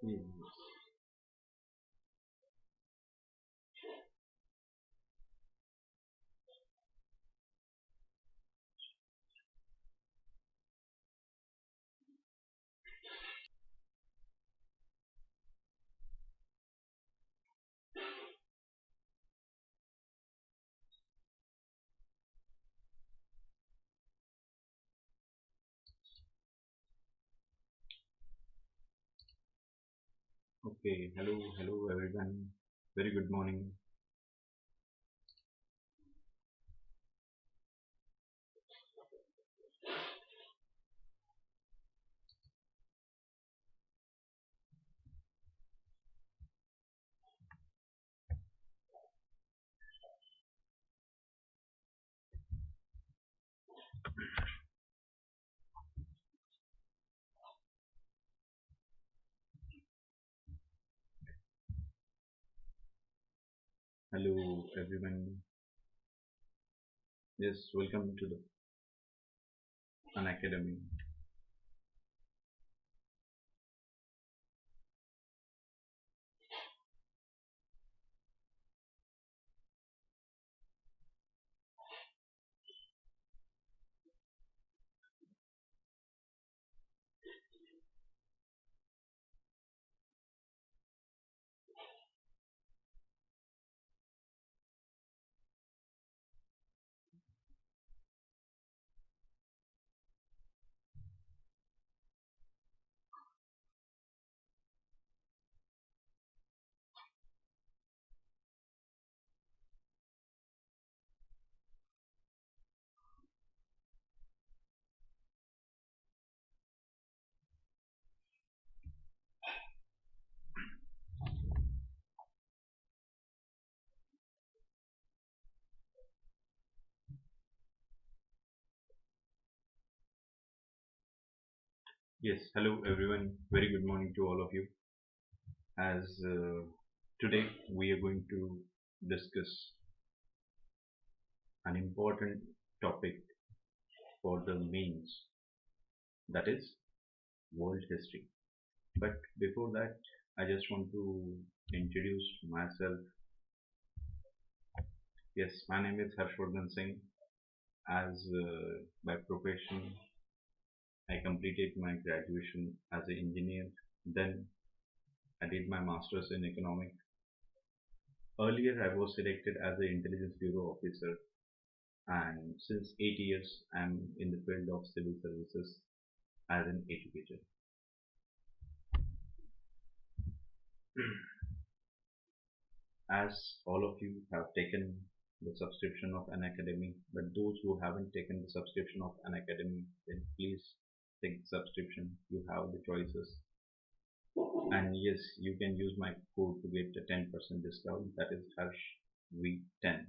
Yes. Okay. Hello, everyone. Very good morning. Hello, everyone. Yes, welcome to the Unacademy. Yes, hello, everyone. Very good morning to all of you. As today we are going to discuss an important topic for the mains, that is world history. But before that, I just want to introduce myself. Yes, my name is Harshvardhan Singh. As by profession, I completed my graduation as an engineer. Then I did my master's in economics. Earlier, I was selected as an intelligence bureau officer, and since 8 years, I'm in the field of civil services as an educator. As all of you have taken the subscription of an academy, but those who haven't taken the subscription of an academy, then please take the subscription. You have the choices, and yes, you can use my code to get a 10% discount. That is Harsh V10.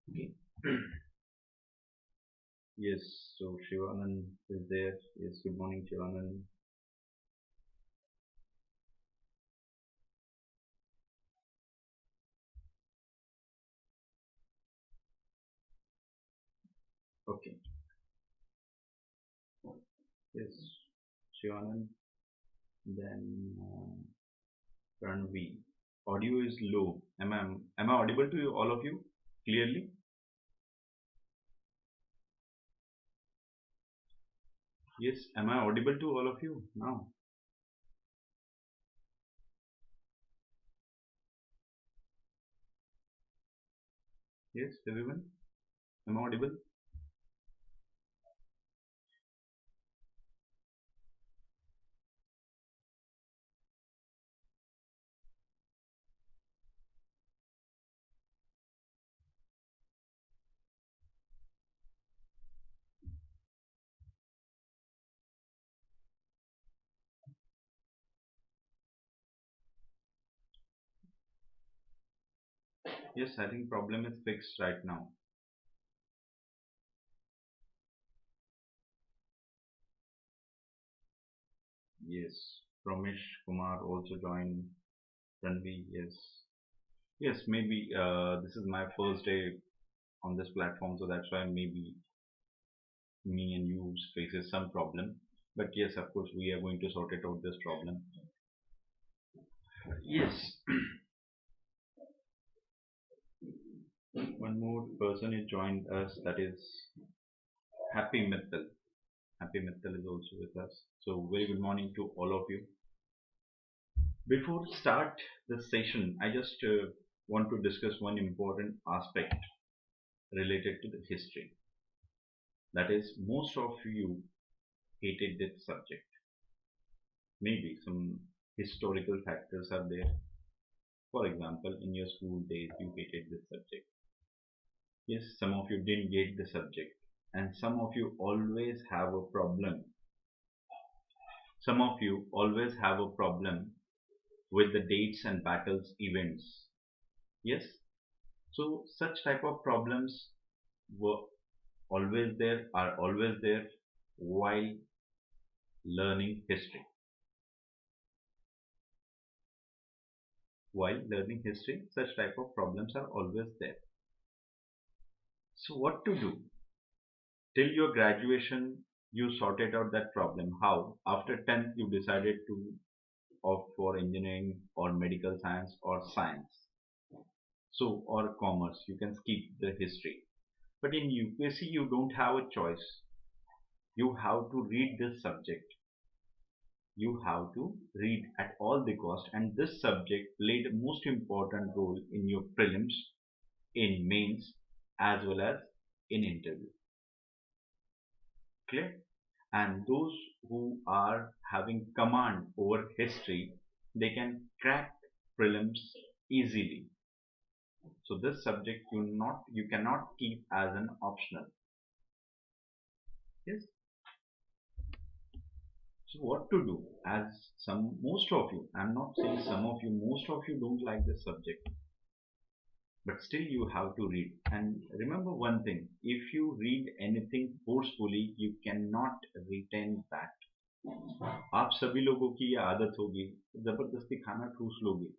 Okay. Yes, so Shivanand is there. Yes, good morning, Shivanand. Okay, yes, Shivanand. Then Ranvi. Audio is low. Am I audible to you, all of you clearly? Yes, am I audible to all of you now? Yes, everyone? Am I audible? Yes, I think problem is fixed right now. Yes, Ramesh Kumar also joined. Ranvi, yes. Yes, maybe this is my first day on this platform, so that's why maybe me and you faces some problem. But yes, of course, we are going to sort it out this problem. Yes, one more person has joined us, that is Happy Mittal. Happy Mittal is also with us. So very good morning to all of you. Before start this session, I just want to discuss one important aspect related to the history. That is, most of you hated this subject. Maybe some historical factors are there. For example, in your school days, you hated this subject. Yes, some of you didn't get the subject, and some of you always have a problem. Some of you always have a problem with the dates and battles events. Yes, so such type of problems were always there, are always there while learning history. While learning history, such type of problems are always there. So what to do? Till your graduation, you sorted out that problem. How? After 10th, you decided to opt for engineering or medical science or science. So, or commerce. You can skip the history. But in UPSC, you don't have a choice. You have to read this subject. You have to read at all the cost, and this subject played a most important role in your prelims, in mains, as well as in interview. Clear? And those who are having command over history, they can crack prelims easily. So this subject you cannot keep as an optional. Yes. So what to do? As some most of you, I'm not saying some of you, most of you don't like this subject, but still you have to read. And remember one thing: if you read anything forcefully, you cannot retain that. आप सभी लोगों की ये आदत होगी, जबरदस्ती खाना ठूस लोगे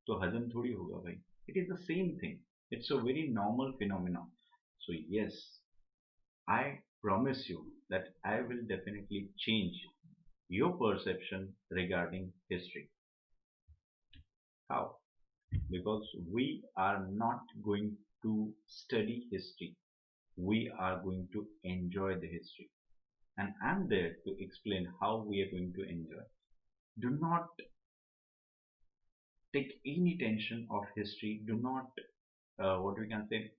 तो हजम थोड़ी होगा भाई. It is the same thing. It's a very normal phenomenon. So yes, I promise you that I will definitely change your perception regarding history. How? Because we are not going to study history. We are going to enjoy the history. And I'm there to explain how we are going to enjoy. Do not take any tension of history. Do not, what we can say,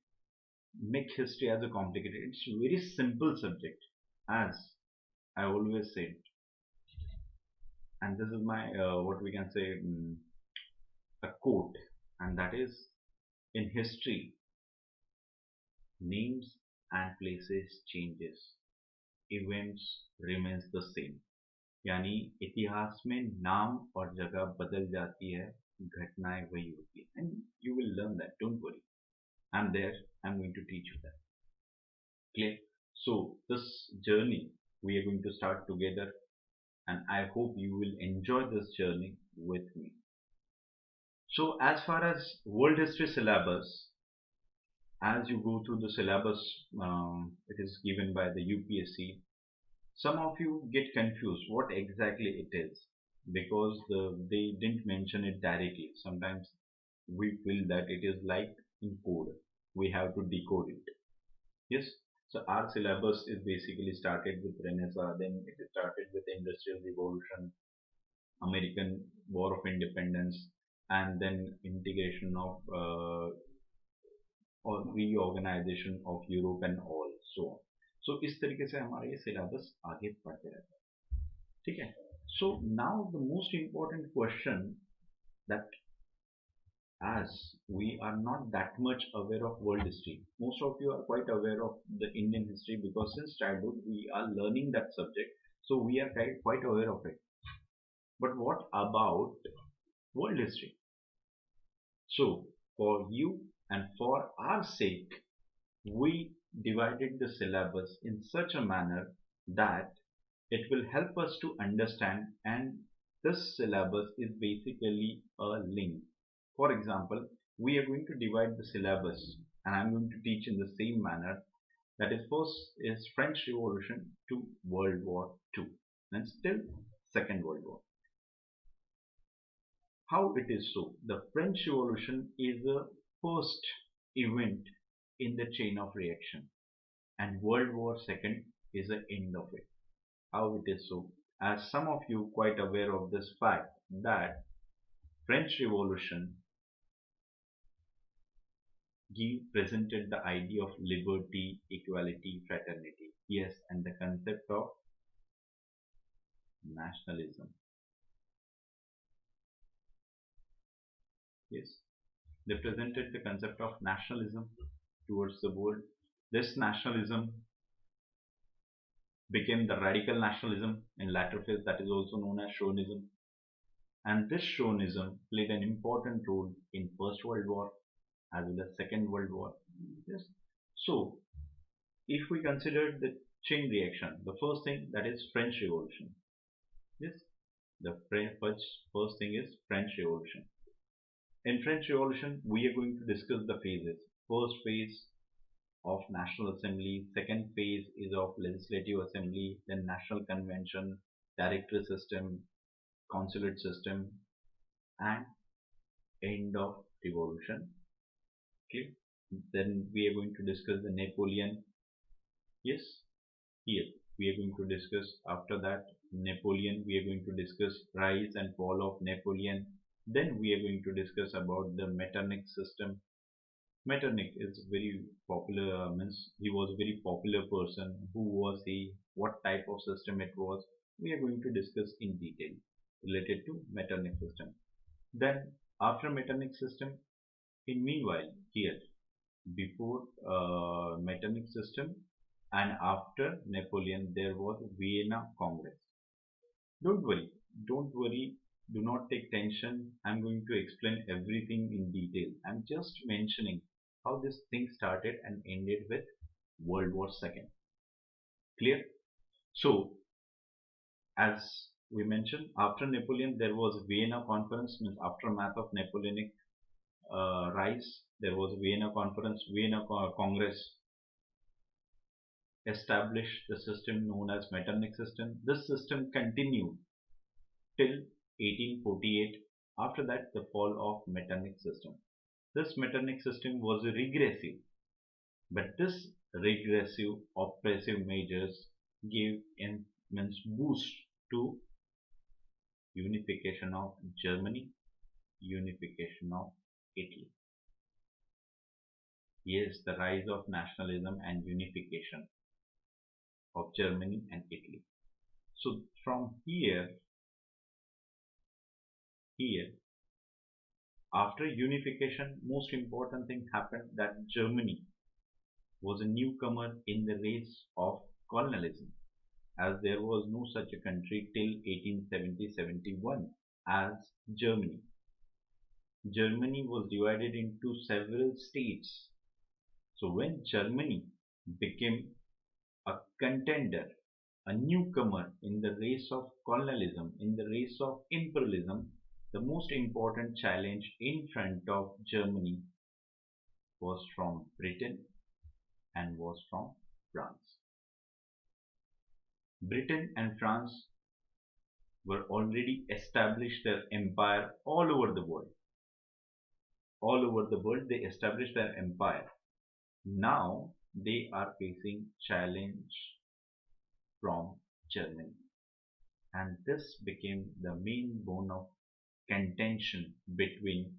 make history as a complicated. It's a very simple subject, as I always said. And this is my, what we can say, a quote. And that is, in history, names and places changes, events remains the same. यानी इतिहास में नाम और जगह बदल जाती है, घटनाएं वही होती है. And you will learn that, don't worry. I'm there, I'm going to teach you that. Clear? So this journey we are going to start together, and I hope you will enjoy this journey with me. So as far as world history syllabus, as you go through the syllabus, it is given by the UPSC. Some of you get confused what exactly it is, because they didn't mention it directly. Sometimes we feel that it is like in code. We have to decode it. Yes. So our syllabus is basically started with Renaissance, then it started with Industrial Revolution, American War of Independence, and then integration of और reorganization of Europe and all so on. So इस तरीके से हमारा ये syllabus आगे बढ़ते रहता है. ठीक है. So now the most important question, that as we are not that much aware of world history, most of you are quite aware of the Indian history because since childhood we are learning that subject, so we are quite aware of it. But what about world history? So for you and for our sake, we divided the syllabus in such a manner that it will help us to understand, and this syllabus is basically a link. For example, we are going to divide the syllabus and I'm going to teach in the same manner. That is, first is French Revolution to World War II. and still Second World War. How it is so? The French Revolution is the first event in the chain of reaction, and World War II is the end of it. How it is so? As some of you quite aware of this fact that French Revolution presented the idea of liberty, equality, fraternity. Yes, and the concept of nationalism. Yes, they presented the concept of nationalism towards the world. This nationalism became the radical nationalism in latter phase, that is also known as chauvinism. And this chauvinism played an important role in First World War as well as Second World War. Yes. So if we consider the chain reaction, the first thing, that is French Revolution. Yes, the first thing is French Revolution. In French Revolution, we are going to discuss the phases. First phase of National Assembly, second phase is of Legislative Assembly, then National Convention, Directory System, Consulate System, and end of Revolution. Okay. Then we are going to discuss the Napoleon. Yes, here we are going to discuss after that Napoleon. We are going to discuss rise and fall of Napoleon. Then we are going to discuss about the Metternich system. Metternich is very popular, means he was a very popular person. Who was he? What type of system it was? We are going to discuss in detail related to Metternich system. Then after Metternich system, in meanwhile here, before Metternich system and after Napoleon, there was Vienna Congress. Don't worry, don't worry, do not take tension. I'm going to explain everything in detail. I'm just mentioning how this thing started and ended with World War II. Clear? So, as we mentioned, after Napoleon, there was Vienna Conference, means aftermath of Napoleonic rise. There was Vienna Conference, Congress established the system known as Metternich system. This system continued till 1848. After that, the fall of Metternich system. This Metternich system was regressive, but this regressive oppressive measures gave immense boost to unification of Germany, unification of Italy. Yes, the rise of nationalism and unification of Germany and Italy. So from here, after unification, most important thing happened that Germany was a newcomer in the race of colonialism, as there was no such a country till 1870-71 as Germany. Germany was divided into several states. So when Germany became a contender, a newcomer in the race of colonialism, in the race of imperialism, the most important challenge in front of Germany was from Britain and was from France. Britain and France were already established their empire all over the world. All over the world, they established their empire. Now they are facing challenge from Germany, and this became the main bone of contention between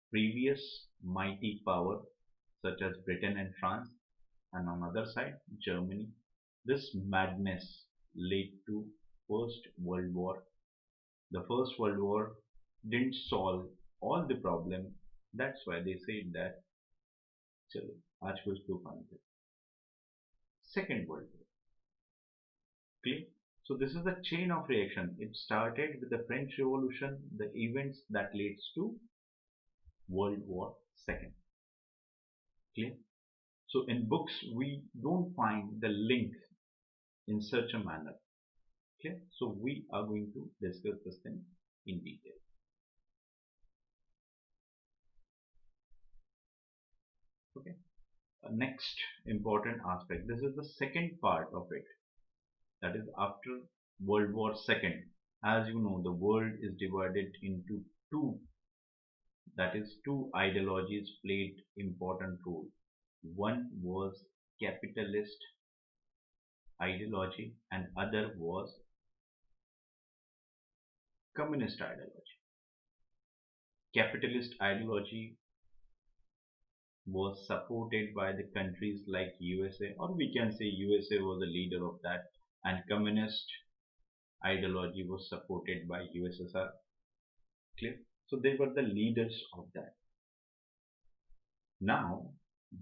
previous mighty power such as Britain and France, and on other side Germany. This madness led to First World War. The First World War didn't solve all the problem. That's why they said that चलो आज कुछ तूफान थे. Second World War. Clear? So this is the chain of reaction. It started with the French Revolution, the events that leads to World War II. Clear? So in books we don't find the link in such a manner. Okay, so we are going to discuss this thing in detail. Okay, next important aspect. This is the second part of it. that is after World War II. As you know, the world is divided into two, that is two ideologies played important role. One was capitalist ideology and other was communist ideology. Capitalist ideology was supported by the countries like USA, or we can say USA was the leader of that, and communist ideology was supported by USSR. Clear? So they were the leaders of that. Now,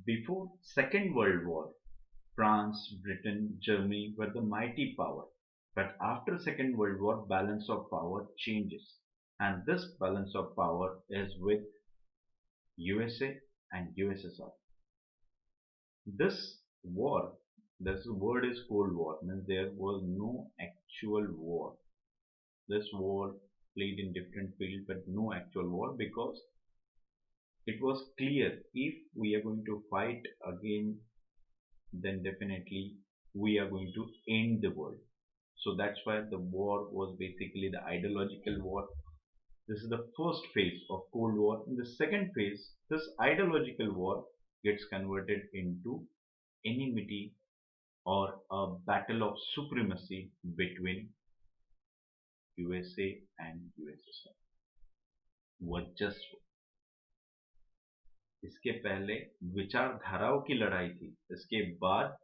before Second World War, France, Britain, Germany were the mighty power. But after Second World War, balance of power changes. And this balance of power is with USA and USSR. This war, this word is Cold War, means there was no actual war. This war played in different fields, but no actual war because it was clear if we are going to fight again, then definitely we are going to end the world. So that's why the war was basically the ideological war. This is the first phase of Cold War. In the second phase, this ideological war gets converted into enmity or a battle of supremacy between USA and USSR. वर्चस्व, इसके पहले विचारधाराओं की लड़ाई थी, इसके बाद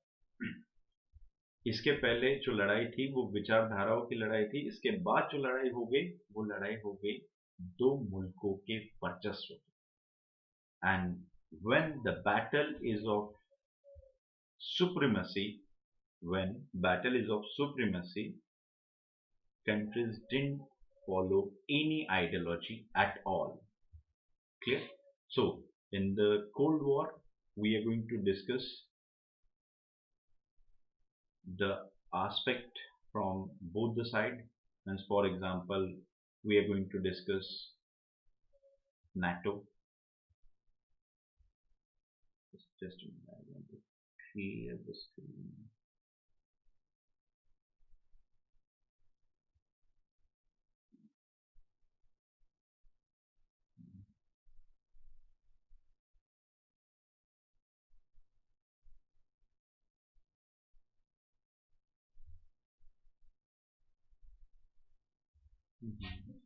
इसके पहले जो लड़ाई थी वो विचारधाराओं की लड़ाई थी, इसके बाद जो लड़ाई हो गई वो लड़ाई हो गई दो मुल्कों के वर्चस्व. And when the battle is of supremacy, when battle is of supremacy, countries didn't follow any ideology at all. Clear? So, in the Cold War, we are going to discuss the aspect from both the side. And for example, we are going to discuss NATO. Just a minute, I want to clear the screen. Mhm.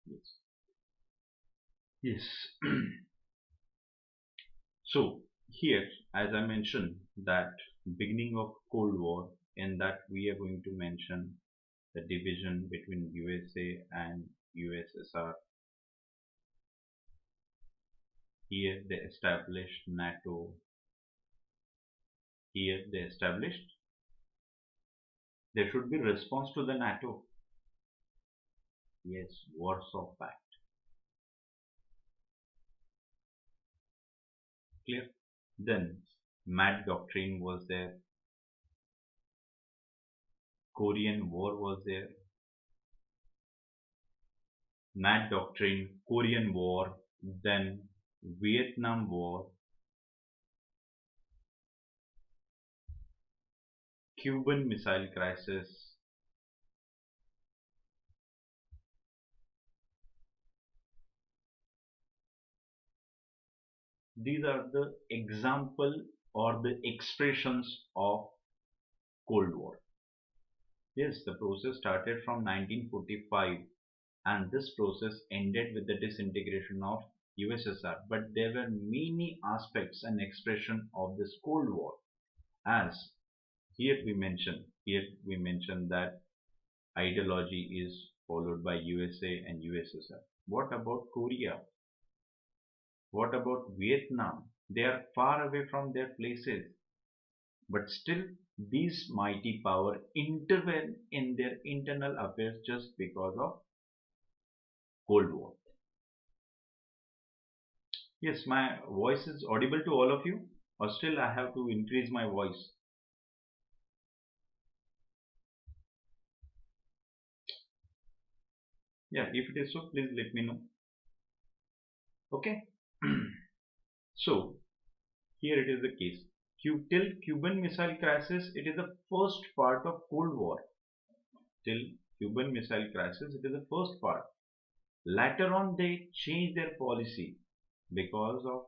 Yes. Yes. So here, as I mentioned, that beginning of Cold War, in that we are going to mention the division between USA and USSR. Here they established NATO. Here they established there should be response to the NATO. Yes, Warsaw Pact. Clear? Then Mad Doctrine was there. Korean War was there. Mad Doctrine, Korean War, then Vietnam War, Cuban Missile Crisis. These are the example or the expressions of Cold War. Yes, the process started from 1945 and this process ended with the disintegration of USSR. But there were many aspects and expression of this Cold War. As here we mentioned that ideology is followed by USA and USSR. What about Korea? What about Vietnam? They are far away from their places, but still these mighty power intervene in their internal affairs just because of Cold War. Yes, my voice is audible to all of you, or still I have to increase my voice? Yeah, if it is so, please let me know. Okay. So here it is the case. Till Cuban Missile Crisis, it is the first part of Cold War. Till Cuban Missile Crisis, it is the first part. Later on, they changed their policy because of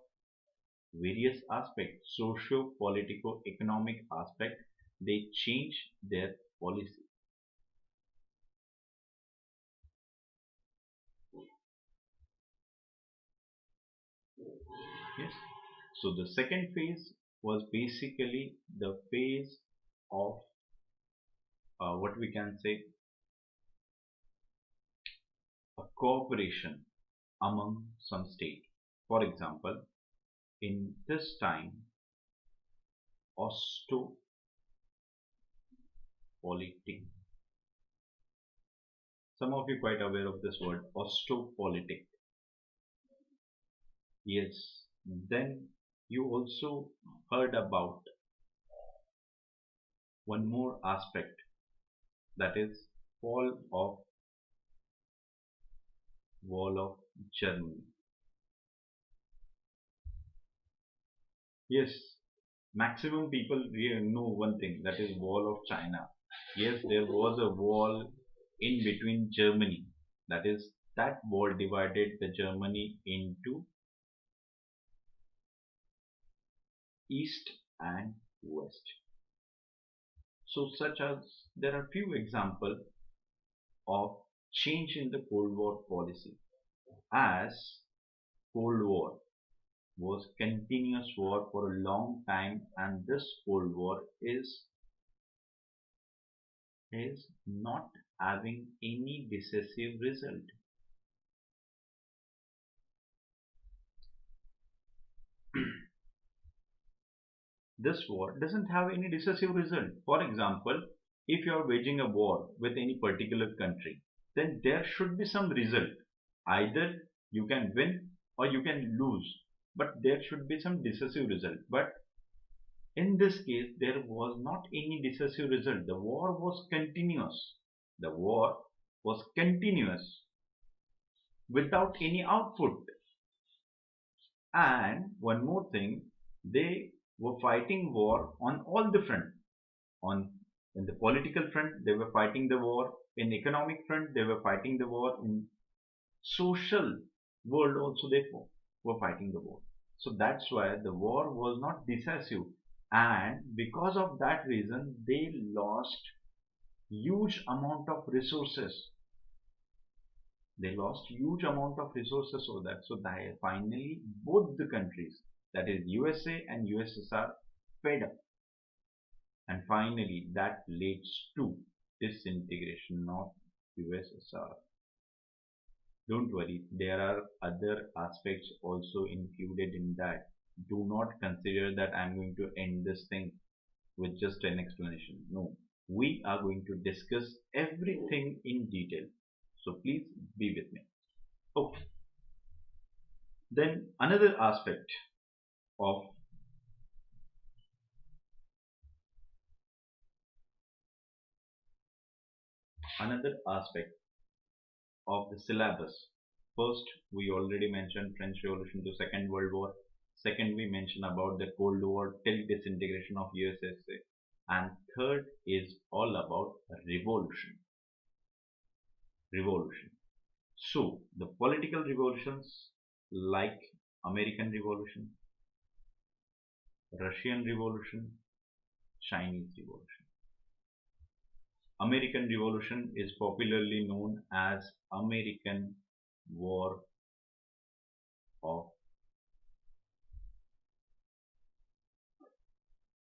various aspects, socio-political, economic aspect. They changed their policy. Yes. So the second phase was basically the phase of what we can say a cooperation among some state. For example, in this time, Ostopolitik. Some of you quite aware of this word, Ostopolitik. Yes. Then you also heard about one more aspect, that is fall of wall of Germany. Yes, maximum people really know one thing, that is wall of China. Yes, there was a wall in between Germany. That is, that wall divided the Germany into east and west. So such as there are few examples of change in the Cold War policy, as Cold War was continuous war for a long time, and this Cold War is not having any decisive result. This war doesn't have any decisive result. For example, if you are waging a war with any particular country, then there should be some result. Either you can win or you can lose, but there should be some decisive result. But in this case, there was not any decisive result. The war was continuous. The war was continuous without any output. And one more thing, they were fighting war on all the front. On in the political front, they were fighting the war. In economic front, they were fighting the war. In social world also, they were fighting the war. So that's why the war was not decisive. And because of that reason, they lost huge amount of resources. They lost huge amount of resources over that. So that finally both the countries, that is USA and USSR, fed up. And finally that leads to disintegration of USSR. Don't worry, there are other aspects also included in that. Do not consider that I'm going to end this thing with just an explanation. No, we are going to discuss everything in detail. So please be with me. Okay. Then of another aspect of the syllabus. First, we already mentioned French Revolution to Second World War. Second, we mentioned about the Cold War till disintegration of USSR. And third is all about revolution. Revolution. So, the political revolutions like American Revolution, Russian Revolution, Chinese Revolution. American Revolution is popularly known as American War of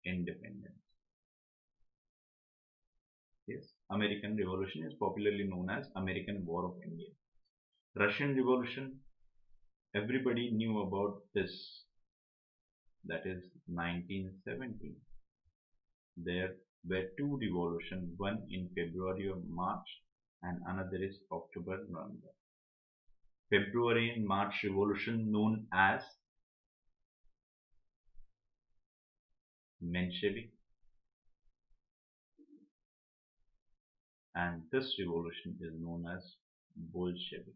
Independence. Yes, American Revolution is popularly known as American War of India. Russian Revolution, everybody knew about this. That is 1917. There were two revolutions, one in February or March and another is October, November. February and March revolution known as Menshevik, and this revolution is known as Bolshevik.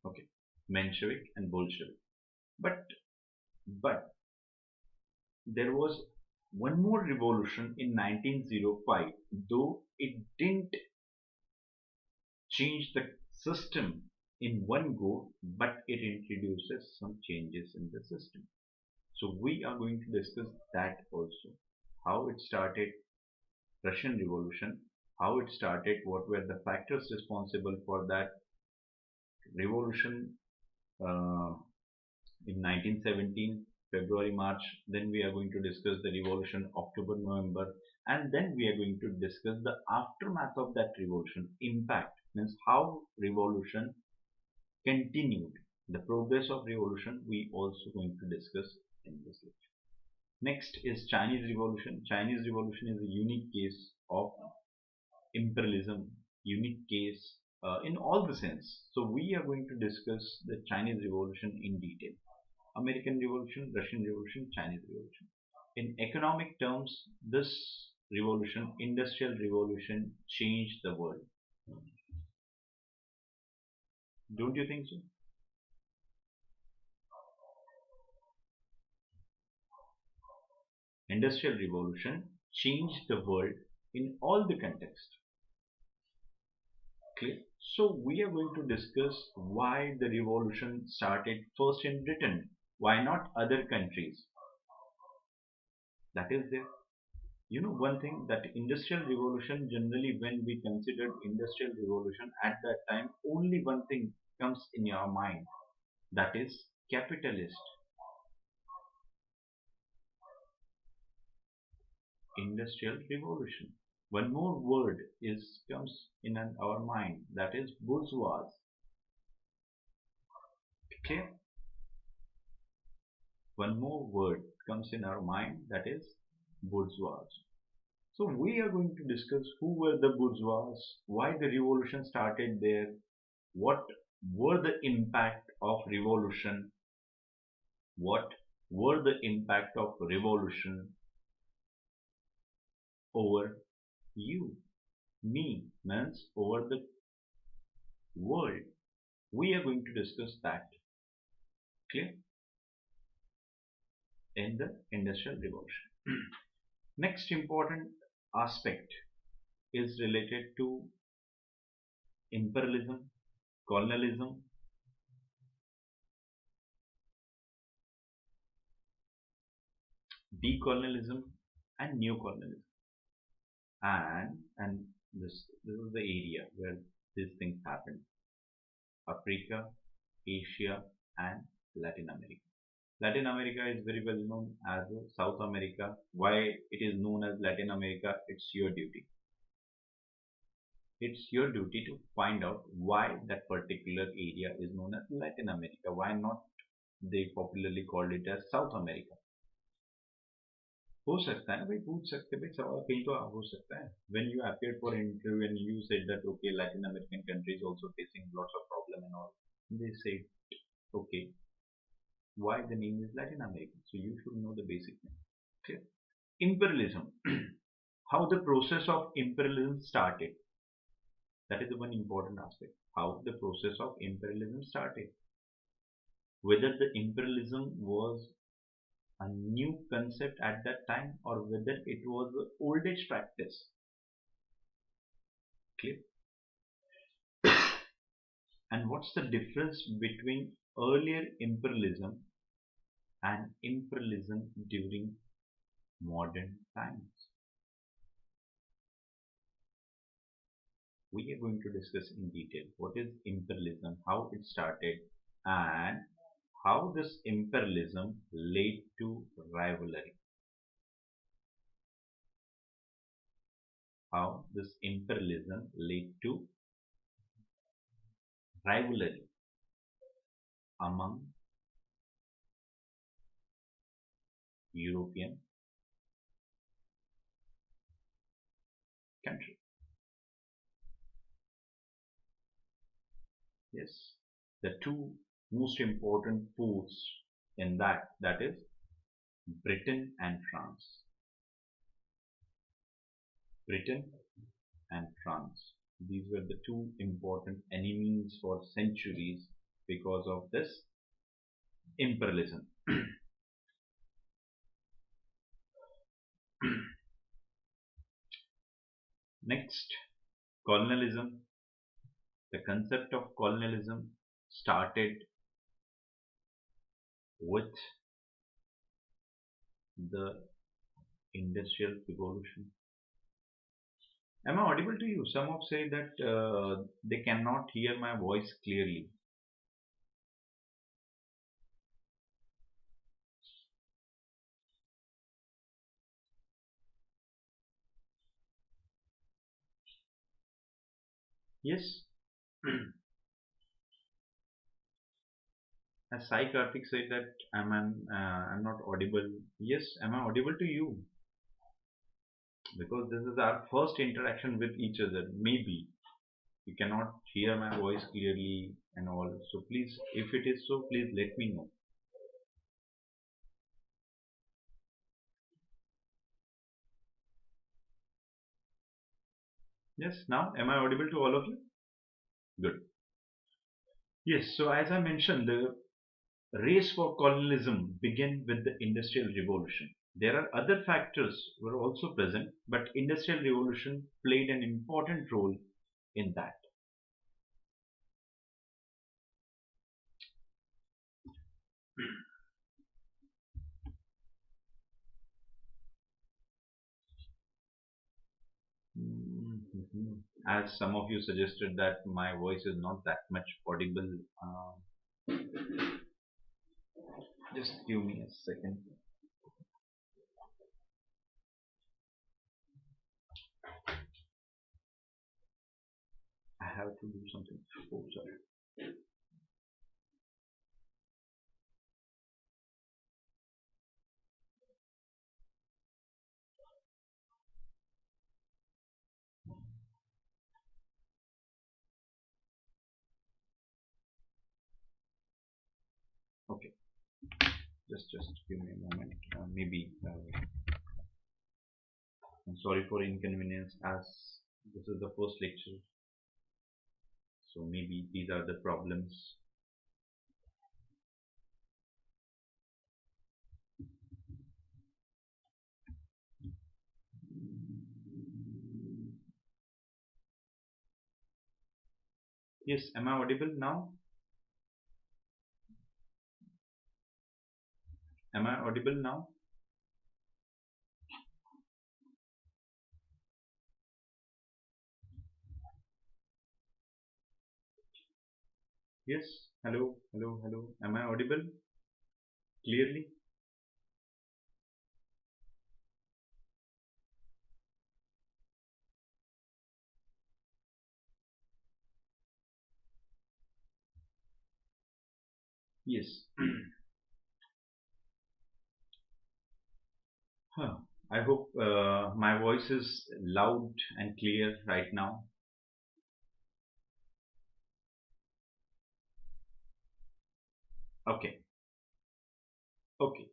Okay, Menshevik and Bolshevik. But but there was one more revolution in 1905, though it didn't change the system in one go, but it introduces some changes in the system. So we are going to discuss that also. How it started, Russian Revolution, how it started, what were the factors responsible for that revolution uh, in 1917, February, March. Then we are going to discuss the revolution October, November, and then we are going to discuss the aftermath of that revolution, impact, means how revolution continued. The progress of revolution we also going to discuss in this lecture. Next is Chinese Revolution. Chinese Revolution is a unique case of imperialism, unique case in all the sense. So we are going to discuss the Chinese Revolution in detail. American Revolution, Russian Revolution, Chinese Revolution. In economic terms, this revolution, industrial revolution, changed the world. Don't you think so? Industrial revolution changed the world in all the context. Clear? So we are going to discuss why the revolution started first in Britain. Why not other countries? That is there. You know one thing, that industrial revolution, generally when we consider industrial revolution at that time, only one thing comes in your mind, that is capitalist. Industrial revolution. One more word is comes in our mind, that is bourgeois. Okay, one more word comes in our mind, that is bourgeois. So we are going to discuss who were the bourgeois, why the revolution started there, what were the impact of revolution, what were the impact of revolution over you, me, means over the world. We are going to discuss that, clear, in the industrial revolution. Next important aspect is related to imperialism, colonialism, decolonialism, and neocolonialism. And this is the area where these things happen: Africa, Asia, and Latin America. Latin America is very well known as South America. Why it is known as Latin America? It's your duty. It's your duty to find out why that particular area is known as Latin America. Why not they popularly called it as South America? हो सकता है ना भाई, पूछ सकते भाई, सवाल कहीं तो हो सकता है. When you appeared for interview and you said that okay, Latin American countries also facing lots of problem and all, they said okay, why the name is Latin America? So you should know the basic name. Okay. Imperialism. How the process of imperialism started. That is the one important aspect. How the process of imperialism started. Whether the imperialism was a new concept at that time or whether it was the old age practice. Clear? And what's the difference between earlier imperialism and imperialism during modern times? We are going to discuss in detail what is imperialism, how it started, and how this imperialism led to rivalry. How this imperialism led to rivalry among European countries. Yes, the two most important foods in that is Britain and France. Britain and France. These were the two important enemies for centuries because of this imperialism. Next, colonialism. The concept of colonialism started with the Industrial Revolution. Am I audible to you? Some have said that they cannot hear my voice clearly. Yes, as Sai Karthik said that I'm not audible. Yes, am I audible to you? Because this is our first interaction with each other. Maybe you cannot hear my voice clearly and all. So please, if it is so, please let me know. Yes, now am I audible to all of you? Good. Yes, so as I mentioned, the race for colonialism began with the Industrial Revolution. There are other factors were also present, but Industrial Revolution played an important role in that. Mhm. As some of you suggested that my voice is not that much audible, just give me a second. I have to do something. Oh, sorry. Okay, just give me a moment. Maybe I'm sorry for inconvenience as this is the first lecture, so maybe these are the problems. Yes, am I audible now? Am I audible now? Yes. Hello, hello, hello. Am I audible clearly? Yes. Huh. I hope my voice is loud and clear right now. Okay. Okay.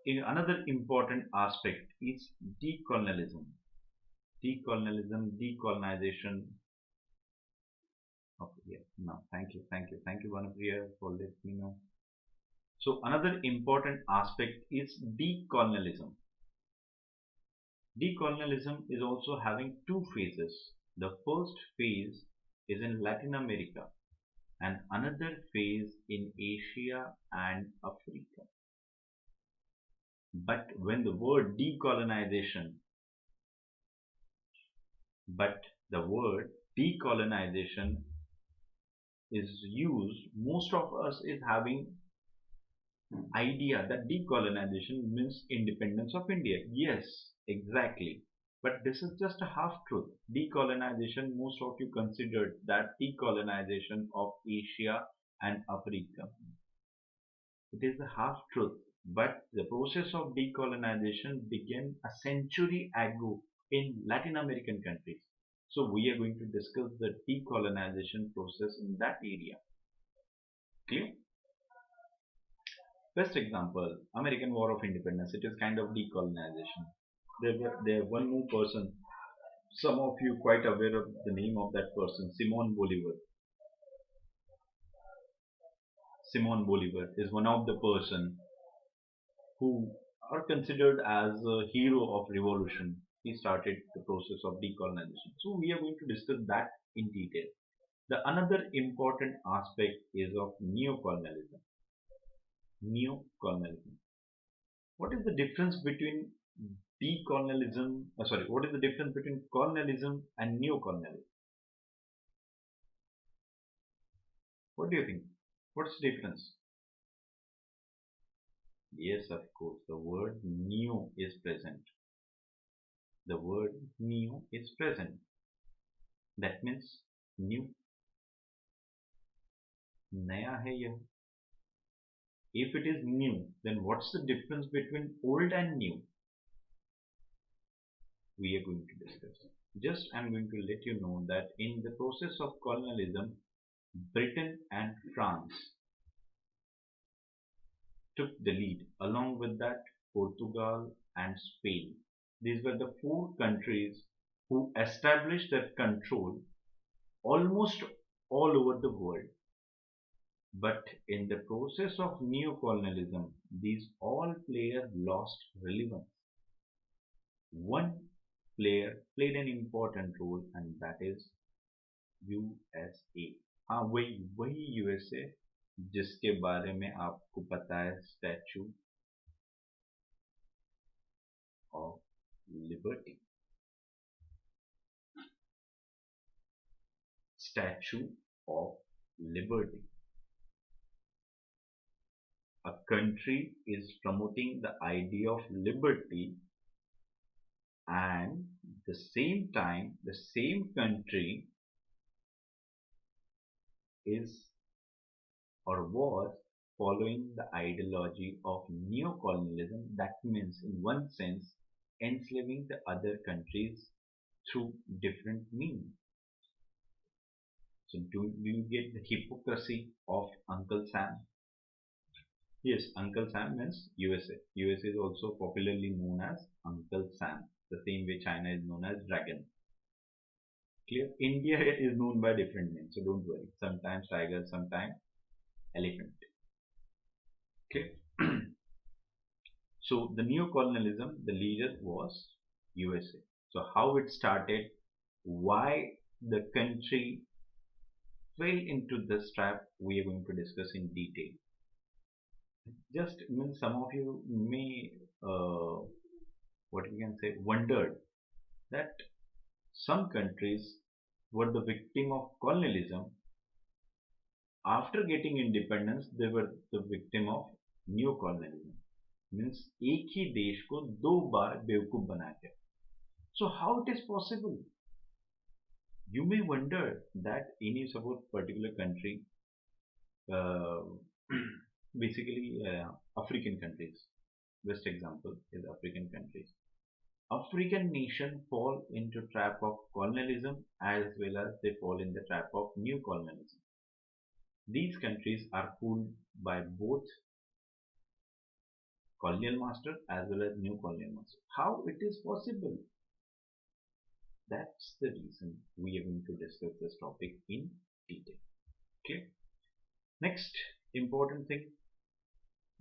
Another important aspect is decolonialism. Decolonialism, decolonization. Okay. Yeah. No. Thank you. Thank you. Thank you, Vanapriya, for letting me know. So another important aspect is decolonialism. Decolonialism is also having two phases. The first phase is in Latin America and another phase in Asia and Africa. But when the word decolonization, but the word decolonization is used, most of us is having idea that decolonization means independence of India. Yes, exactly. But this is just a half truth. Decolonization, most of you considered that decolonization of Asia and Africa. It is the half truth. But the process of decolonization began a century ago in Latin American countries. So we are going to discuss the decolonization process in that area. Clear? Best example, American War of Independence. It is kind of decolonization. There one more person. Some of you quite aware of the name of that person, Simon Bolivar. Simon Bolivar is one of the person who are considered as a hero of revolution. He started the process of decolonization. So we are going to discuss that in detail. The another important aspect is of neocolonialism. Neocolonialism. What is the difference between decolonialism? What is the difference between colonialism and neocolonialism? What do you think? What's the difference? Yes, of course, the word neo is present. The word neo is present. That means new, नया है यह. If it is new, then what's the difference between old and new? We are going to discuss. Just I'm going to let you know that in the process of colonialism, Britain and France took the lead. Along with that, Portugal and Spain. These were the four countries who established their control almost all over the world. But in the process of neocolonialism, these all players lost relevance. One player played an important role, and that is USA. हाँ वही वही USA जिसके बारे में आपको पता है statue of liberty. Statue of liberty. A country is promoting the idea of liberty, and the same time the same country is or was following the ideology of neocolonialism. That means in one sense enslaving the other countries through different means. So do you get the hypocrisy of Uncle Sam? Yes, Uncle Sam means USA. USA is also popularly known as Uncle Sam, the same way China is known as Dragon. Clear? India is known by different names, so don't worry. Sometimes tiger, sometimes elephant. Okay. So the neocolonialism, the leader was USA. So how it started, why the country fell into this trap, we are going to discuss in detail. Just means some of you may what we can say wondered that some countries were the victim of colonialism. After getting independence, they were the victim of neocolonialism. Means एक ही देश को दो बार बेवकूफ बना के. So how it is possible? You may wonder that any suppose particular country, uh, basically African countries. Best example is African countries. African nation fall into trap of colonialism as well as they fall in the trap of new colonialism. These countries are ruled by both colonial master as well as new colonial master. How it is possible? That's the reason we are going to discuss this topic in detail. Okay. Next important thing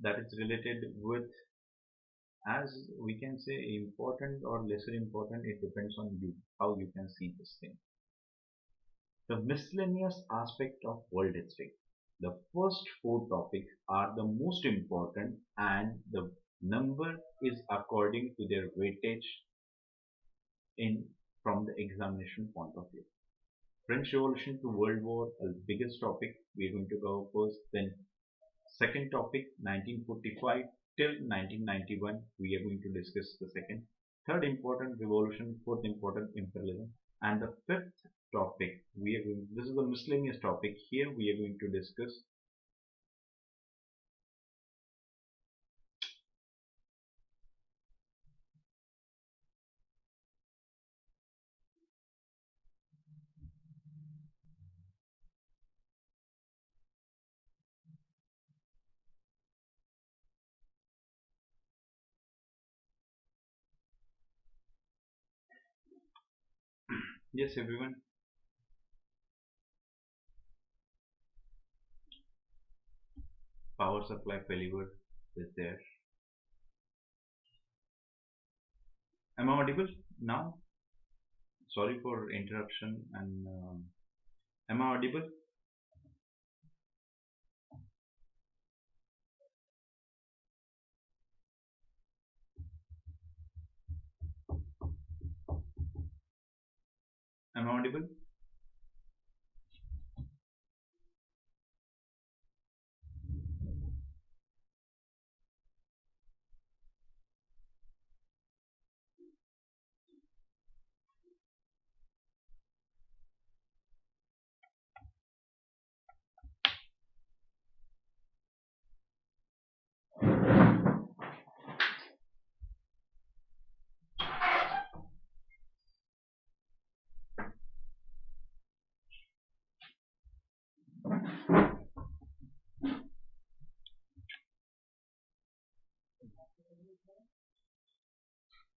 that is related with, as we can say, important or lesser important, it depends on you how you can see this thing. The miscellaneous aspect of world history. The first four topics are the most important and the number is according to their weightage in from the examination point of view. French Revolution to World War, the biggest topic we are going to cover first. Then second topic 1945 till 1991 we are going to discuss the second. Third important revolution, fourth important imperialism, and the fifth topic we are going, this is the miscellaneous topic. Here we are going to discuss Yes, everyone. Power supply failure is there. Am I audible now? Sorry for interruption. And am I audible? Am I audible?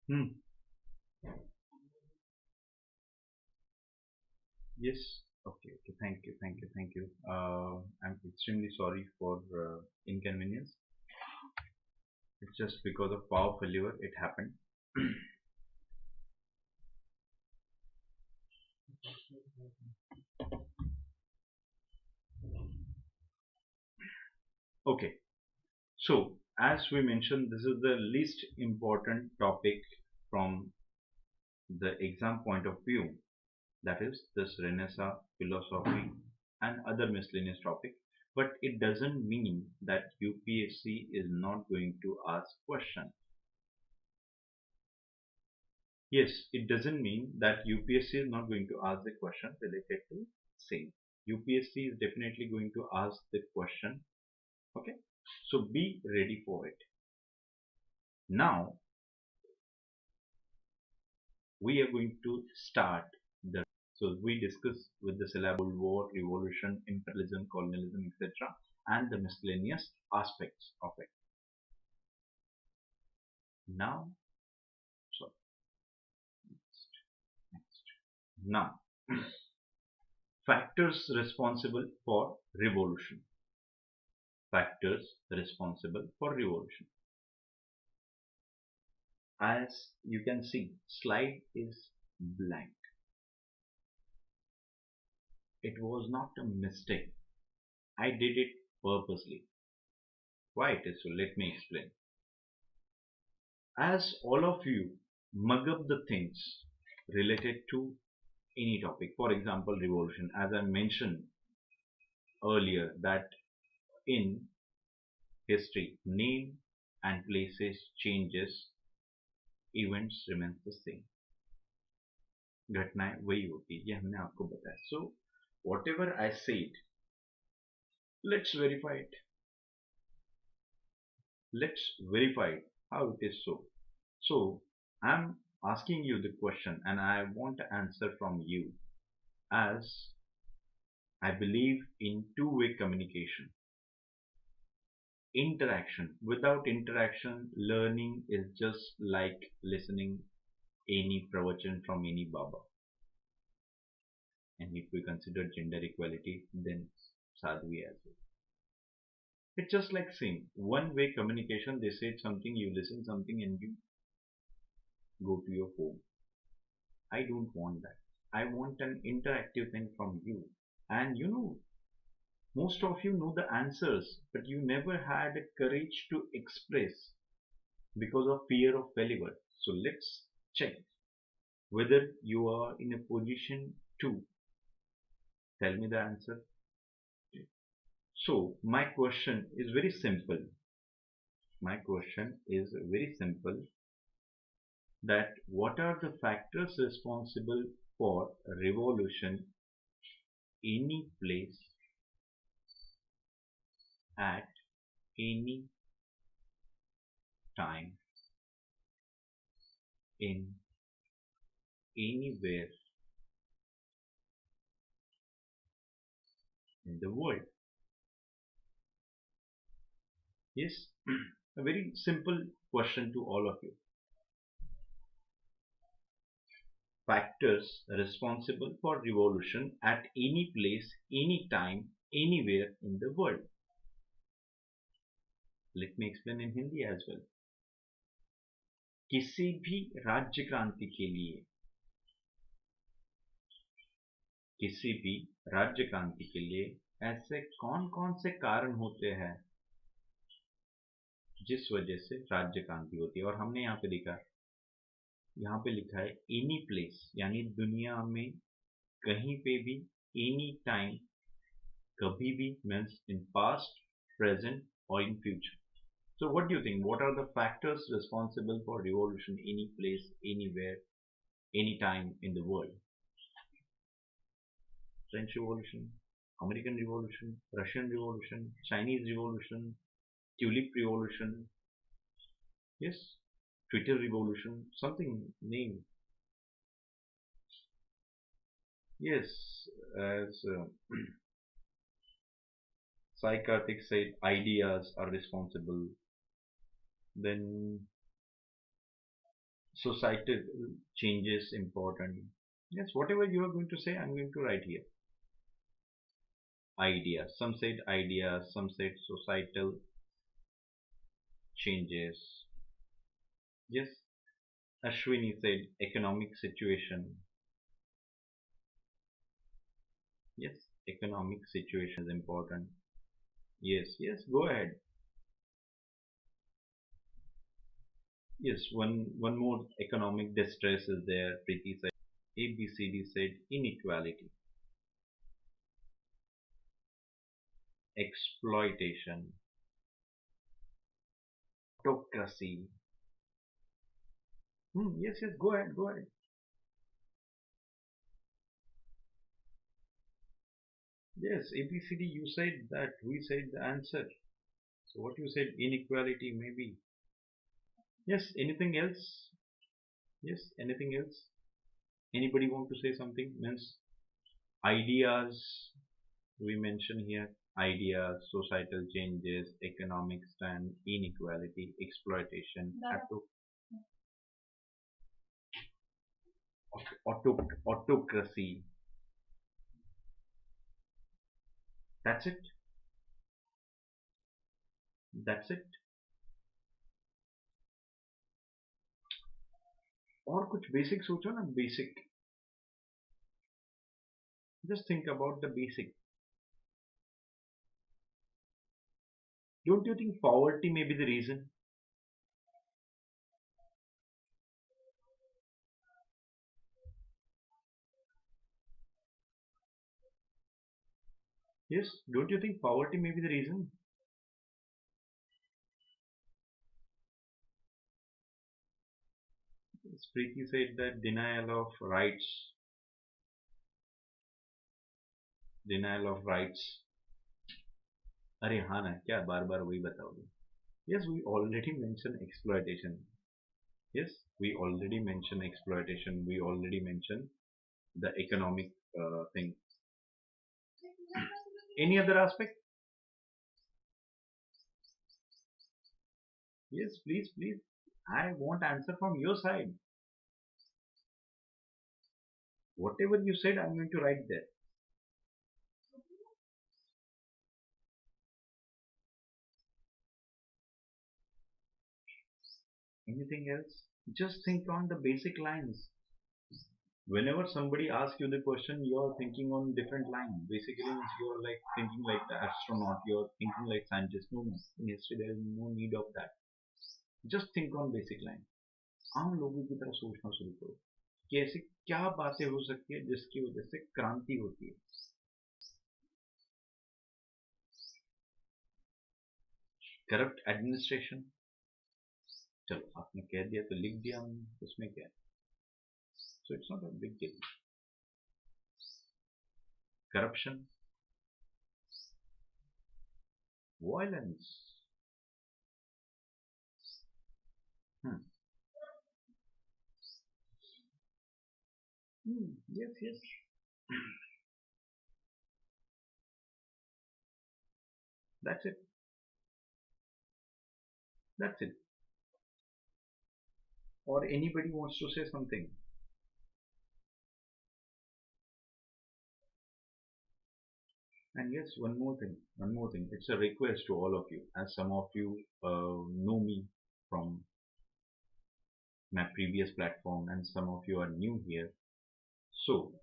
Hmm. Yes. Okay. Okay. Thank you. Thank you. Thank you. I'm extremely sorry for inconvenience. It's just because of power failure it happened. Okay. So, as we mentioned, this is the least important topic from the exam point of view. That is this Renaissance philosophy and other miscellaneous topic. But it doesn't mean that UPSC is not going to ask questions. Yes, it doesn't mean that UPSC is not going to ask the question related to same. UPSC is definitely going to ask the question. Okay, so be ready for it. Now we are going to start the. So we discuss with the syllable war, revolution, imperialism, colonialism, etc., and the miscellaneous aspects of it. Now, so next. Now, factors responsible for revolution. Factors responsible for revolution. As you can see, slide is blank. It was not a mistake. I did it purposely. Why it is so? Let me explain. As all of you mug up the things related to any topic, for example, revolution, as I mentioned earlier, that in history, name and places changes, events remains the same. घटनाएं वही होती है, ये हमने आपको बताया. So whatever I said, let's verify it. Let's verify it, how it is so. So I'm asking you the question and I want an answer from you, as I believe in two-way communication. Interaction. Without interaction, learning is just like listening any pravachan from any Baba. And if we consider gender equality, then sadhvi as well. It's just like same one-way communication. They say something, you listen something, and you go to your home. I don't want that. I want an interactive thing from you. And most of you know the answers, but you never had the courage to express because of fear of failure. So let's check whether you are in a position to tell me the answer. So my question is very simple. My question is very simple, that what are the factors responsible for revolution any place at any time in anywhere in the world? Yes, a very simple question to all of you. factors responsible for revolution at any place, any time, anywhere in the world? Let me explain in Hindi as well. किसी भी राज्य क्रांति के लिए, किसी भी राज्य क्रांति के लिए ऐसे कौन कौन से कारण होते हैं जिस वजह से राज्य क्रांति होती है? और हमने यहाँ पे देखा, यहाँ पे लिखा है एनी प्लेस, यानी दुनिया में कहीं पे भी, एनी टाइम, कभी भी, मीन्स इन पास्ट, प्रेजेंट और in future. So what do you think? What are the factors responsible for revolution any place, anywhere, anytime in the world? French Revolution, American Revolution, Russian Revolution, Chinese Revolution, Tulip Revolution, yes, Twitter Revolution, something name. Yes, as Sai Karthik said, ideas are responsible. Then societal changes important. Yes, whatever you are going to say, I'm going to write here. Ideas. Some said ideas, some said societal changes. Yes, Ashwini said economic situation. Yes, economic situation is important. Yes, yes, go ahead. Yes, one more economic distress is there. Preeti said. ABCD said inequality, exploitation, autocracy. Yes, yes, go ahead, go ahead. Yes, ABCD, you said that, we said the answer. So what you said, inequality maybe. Yes, anything else? Yes, anything else? Anybody want to say something? Means ideas, we mention here, ideas, societal changes, economic stand, inequality, exploitation, autocracy. That's it. That's it. और कुछ basic सोचो ना, basic. Just think about the basic. Don't you think poverty may be the reason? Yes, don't you think poverty may be the reason? Preeti said that denial of rights. अरे हाँ ना, क्या बार बार वही बताओगे? Yes, we already mentioned exploitation. Yes, we already mentioned exploitation. We already mentioned the economic thing. Any other aspect? Yes, please, please. I want answer from your side. Whatever you said, I'm going to write there. Anything else? Just think on the basic lines. Whenever somebody asks you the question, you're thinking on different line. Basically, you're like thinking like the astronaut, you're thinking like scientist. No, no. In history, there is no need of that. Just think on basic line. आम लोगों की तरह सोचना शुरू करो कि ऐसी क्या बातें हो सकती है जिसकी वजह से क्रांति होती है. Corrupt administration. चलो आपने कह दिया तो लिख दिया हमने, उसमें क्या है? So it's not a big deal. Corruption, violence. Yes, yes. That's it. That's it. Or anybody wants to say something? And yes, one more thing. It's a request to all of you, as some of you know me from my previous platform, and some of you are new here. So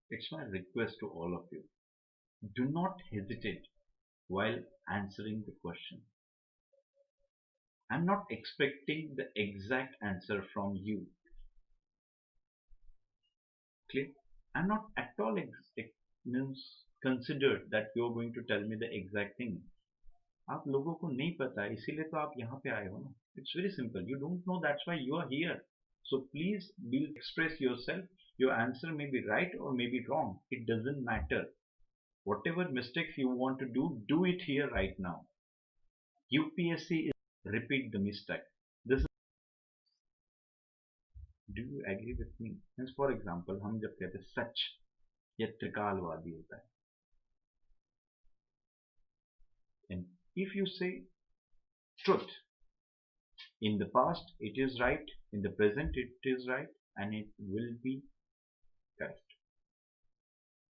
it's my request to all of you: do not hesitate while answering the question. I'm not expecting the exact answer from you. Clear? I'm not at all means considered that you're going to tell me the exact thing. आप लोगों को नहीं पता है इसीलिए तो आप यहाँ पे आए हो ना. It's very simple. You don't know, that's why you are here. So please be express yourself. Your answer may be right or may be wrong. It doesn't matter. Whatever mistakes you want to do it here right now. UPSC is repeat the mistake. This is, do you agree with me? Means for example, हम जब कहते हैं सच, ये त्रिकालवादी होता है. And if you say truth, in the past it is right, in the present it is right, and it will be correct.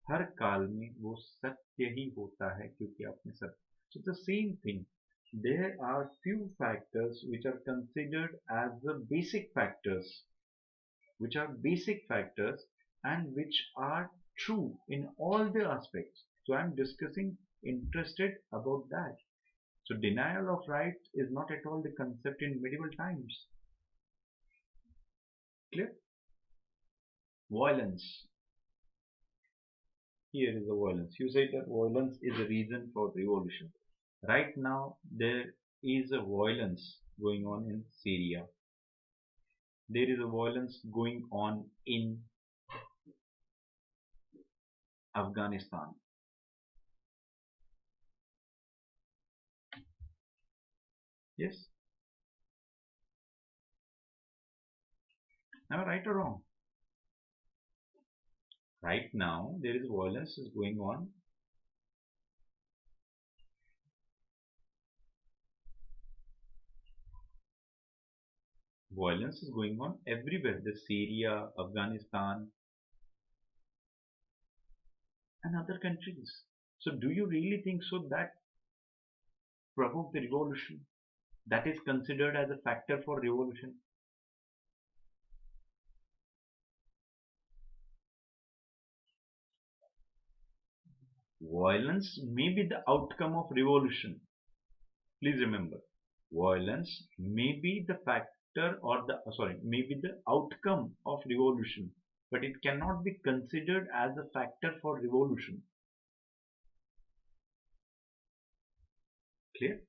हर काल में वो सत्य ही होता है क्योंकि आपने सत्य. So the same thing. There are few factors which are considered as the basic factors and which are true in all the aspects. So I'm discussing interested about that. So denial of rights is not at all the concept in medieval times. Clear? Violence. Here is the violence. You said that violence is a reason for revolution. Right now there is a violence going on in Syria. There is a violence going on in Afghanistan. Yes? Am I right or wrong? Right now there is violence is going on. Violence is going on everywhere. The Syria, Afghanistan, and other countries. So do you really think so that provoked the revolution? That is considered as a factor for revolution? Violence may be the outcome of revolution. Please remember, violence may be the factor or the may be the outcome of revolution, but it cannot be considered as a factor for revolution. Clear?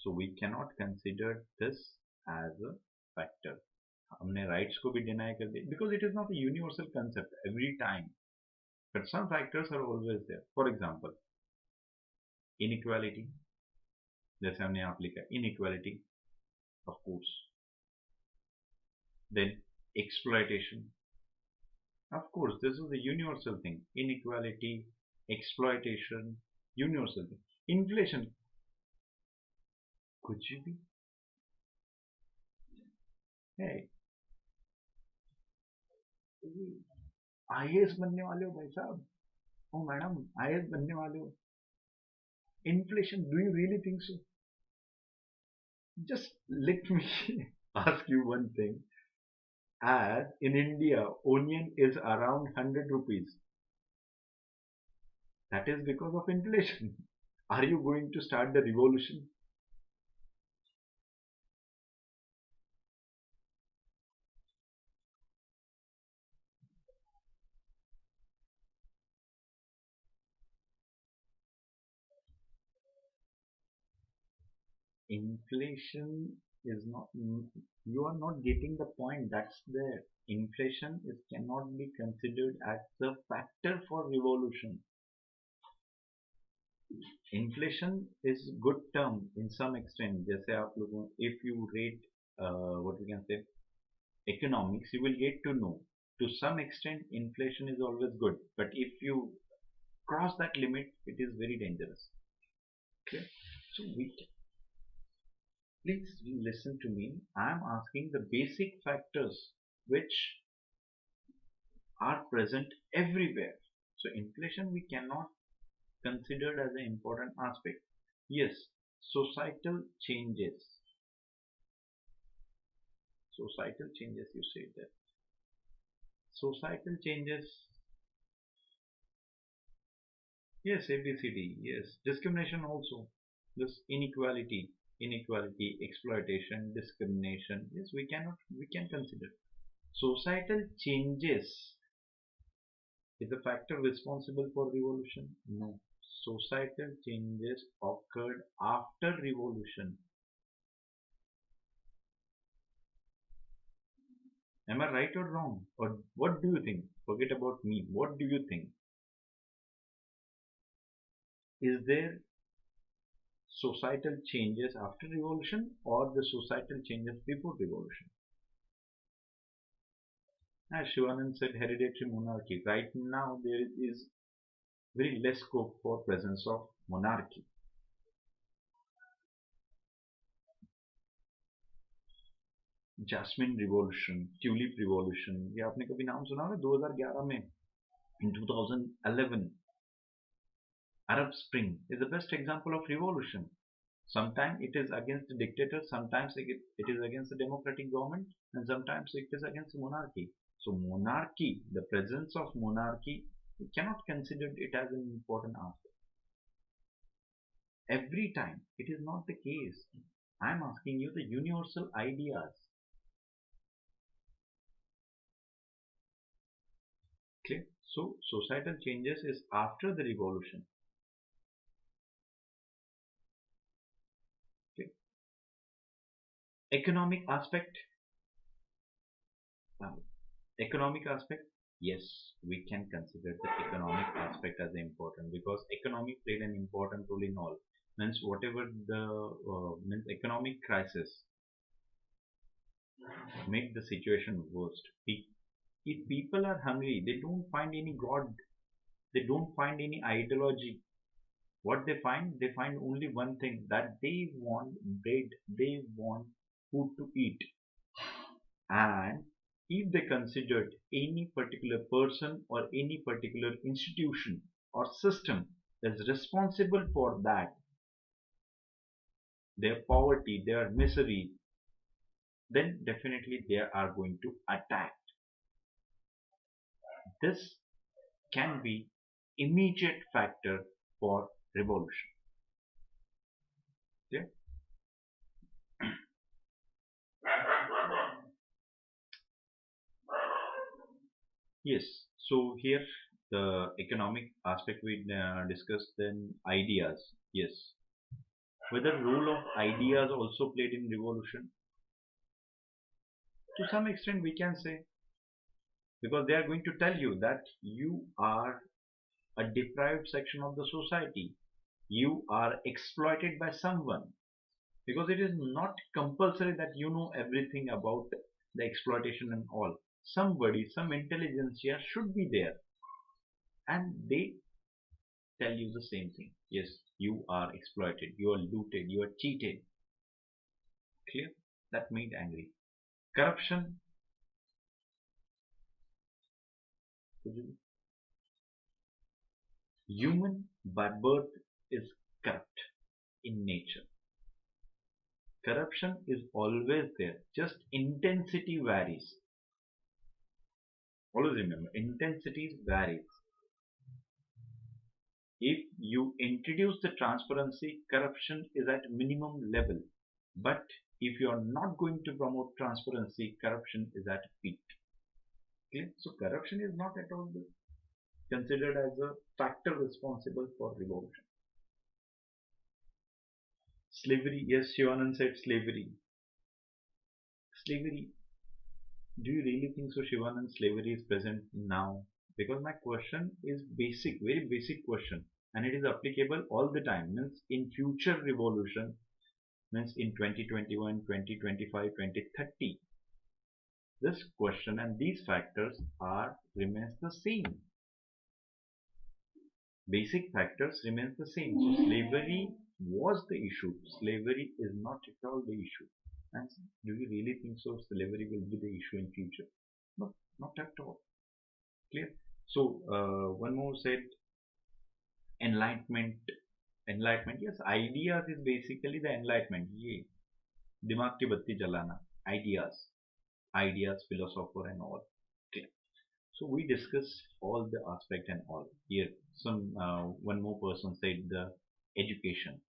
So we cannot consider this as a factor. हमने rights को भी deny कर दिया because it is not a universal concept every time. But some factors are always there. For example, inequality. जैसे हमने यहाँ लिखा inequality, of course. Then exploitation. Of course, this is a universal thing. Inequality, exploitation, universal thing. Inflation. कुछ भी. Hey, IAS बनने वाले हो भाई साहब. Oh madam, IAS बनने वाले हो. Inflation, do you really think so? Just let me ask you one thing. As in India, onion is around 100 rupees. That is because of inflation. Are you going to start the revolution? Inflation is not, you are not getting the point. That's there. Inflation is cannot be considered as a factor for revolution. Inflation is good term in some extent. जैसे आप लोगों, if you rate what we can say economics, you will get to know to some extent inflation is always good, but if you cross that limit it is very dangerous. Okay, so we please listen to me. I am asking the basic factors which are present everywhere. So inflation we cannot considered as an important aspect. Yes, societal changes. Societal changes, you say that. Societal changes, yes, ABCD, yes. Discrimination also. This inequality, exploitation, discrimination. Yes, we can consider. Societal changes is a factor responsible for revolution? No. Societal changes occurred after revolution. Am I right or wrong? Or what do you think? Forget about me. What do you think? Is there societal changes after revolution or the societal changes before revolution? As Shivanand said, hereditary monarchy. Right now there is very less scope for presence of monarchy. Jasmine revolution, tulip revolution, ये आपने कभी नाम सुना है? 2011 में, in 2011, Arab Spring is the best example of revolution. Sometimes it is against the dictator, sometimes it is against the democratic government, and sometimes it is against monarchy. So monarchy, the presence of monarchy, we cannot consider it as an important aspect. Every time, it is not the case. I am asking you the universal ideas. Okay? So societal changes is after the revolution. Okay? Economic aspect. Economic aspect. Yes, we can consider the economic aspect as important because economy played an important role in all. Means whatever the means economic crisis made the situation worst. If people are hungry, they don't find any god, they don't find any ideology. What they find only one thing, that they want bread, they want food to eat. And if they considered any particular person or any particular institution or system as responsible for that, their poverty, their misery, then definitely they are going to attack. This can be immediate factor for revolution. Okay? Yes. So here the economic aspect we discussed, then ideas. Yes. Whether role of ideas also played in revolution? To some extent we can say, because they are going to tell you that you are a deprived section of the society. You are exploited by someone, because it is not compulsory that you know everything about the exploitation and all. Somebody, some intelligentsia should be there, and they tell you the same thing. Yes, you are exploited, you are looted, you are cheated. Clear? That made angry. Corruption. Human by birth is corrupt in nature. Corruption is always there, just intensity varies. Always remember, intensity varies. If you introduce the transparency, corruption is at minimum level. But if you are not going to promote transparency, corruption is at peak. Okay? So corruption is not at all considered as a factor responsible for revolution. Slavery, yes, Shivanand said slavery. Slavery, do you really think so, Shivanand, slavery is present now? Because my question is basic, very basic question, and it is applicable all the time. Means in future revolution, means in 2021, 2025, 2030, this question and these factors are remains the same. Basic factors remains the same. So slavery was the issue. Slavery is not at all the issue. And do you really think so? Slavery will be the issue in future? No, not at all. Clear. So one more said, enlightenment. Enlightenment, yes, ideas is basically the enlightenment. ये दिमाग की बत्ती जलाना. Ideas, philosopher and all. Okay. So we discuss all the aspect and all. Here, some one more person said the education.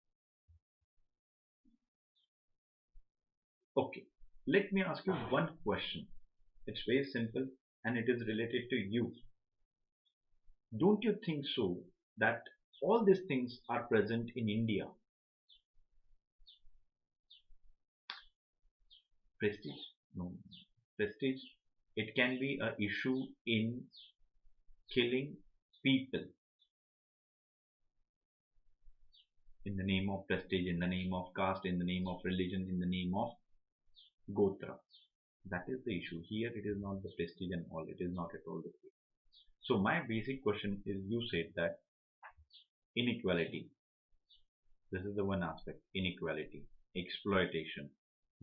Okay, let me ask you one question. It's very simple and it is related to you. Don't you think so that all these things are present in India? Prestige? No. Prestige, it can be a issue in killing people in the name of prestige, in the name of caste, in the name of religion, in the name of Gotra. That is the issue. Here it is not the prestige and all. It is not at all the case. So my basic question is, you said that inequality. This is the one aspect. Inequality, exploitation,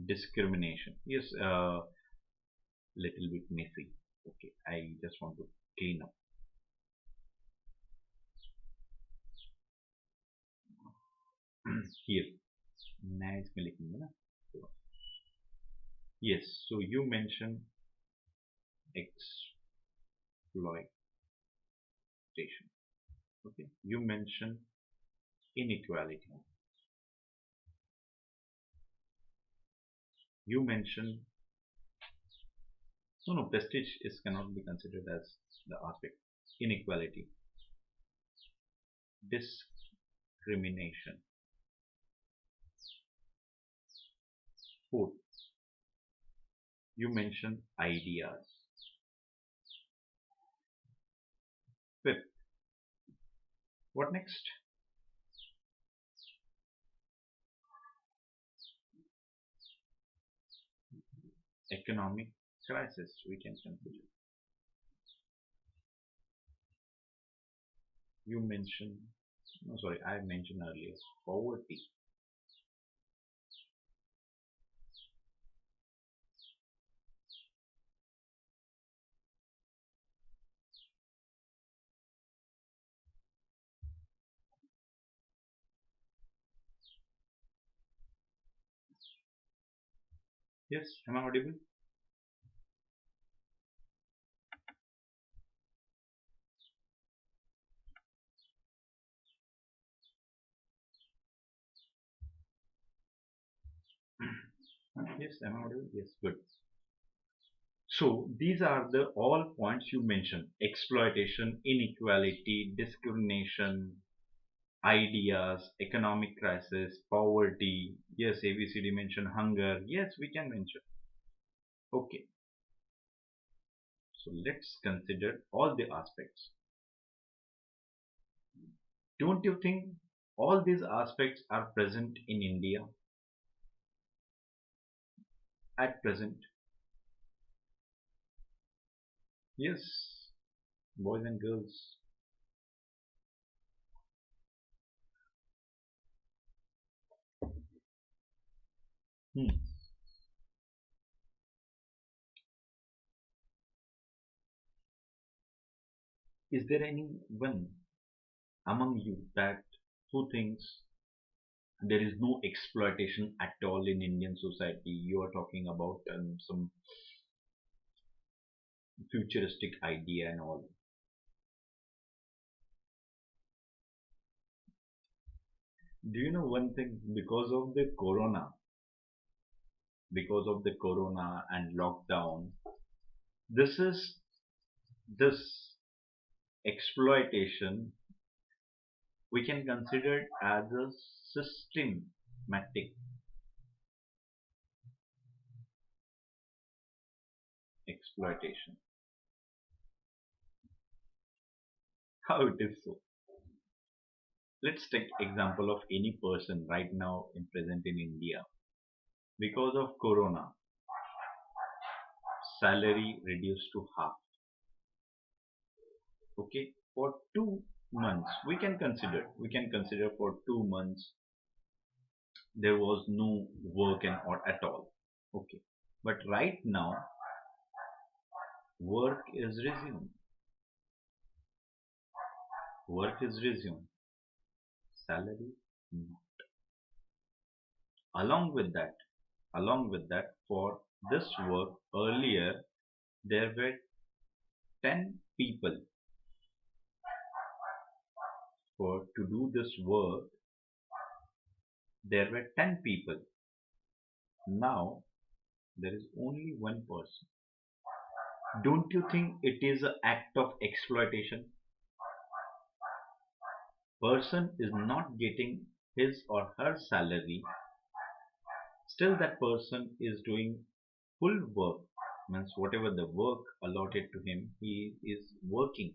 discrimination. Yes, little bit messy. Okay, I just want to clean up. Here, nice में लिखेंगे ना. Yes, so you mentioned exploitation. Okay, you mentioned inequality. You mentioned no, prestige is cannot be considered as the aspect. Inequality, discrimination. Fourth, you mentioned ideas. Fifth, what next? Economic crisis, we can consider. You mentioned, no, sorry, I mentioned earlier, poverty. Yes, am I audible? Yes, am I audible? Yes, good. So these are the all points you mentioned: exploitation, inequality, discrimination, ideas, economic crisis, poverty. Yes, ABCD mentioned hunger. Yes, we can mention. Okay, so let's consider all the aspects. Don't you think all these aspects are present in India at present? Yes, boys and girls. Hmm. Is there anyone among you that who thinks there is no exploitation at all in Indian society? You are talking about some futuristic idea and all. Do you know one thing? Because of the corona and lockdown, this is this exploitation we can consider it as a systematic exploitation. How it is so? Let's take example of any person right now in present in India. Because of corona, salary reduced to half. Okay, for 2 months we can consider for 2 months there was no work and or at all. Okay, but right now work is resumed. Work is resumed. salary? No. Along with that, for this work earlier, there were 10 people for to do this work. There were 10 people. Now there is only one person. Don't you think it is an act of exploitation? Person is not getting his or her salary, still that person is doing full work, means whatever the work allotted to him, he is working.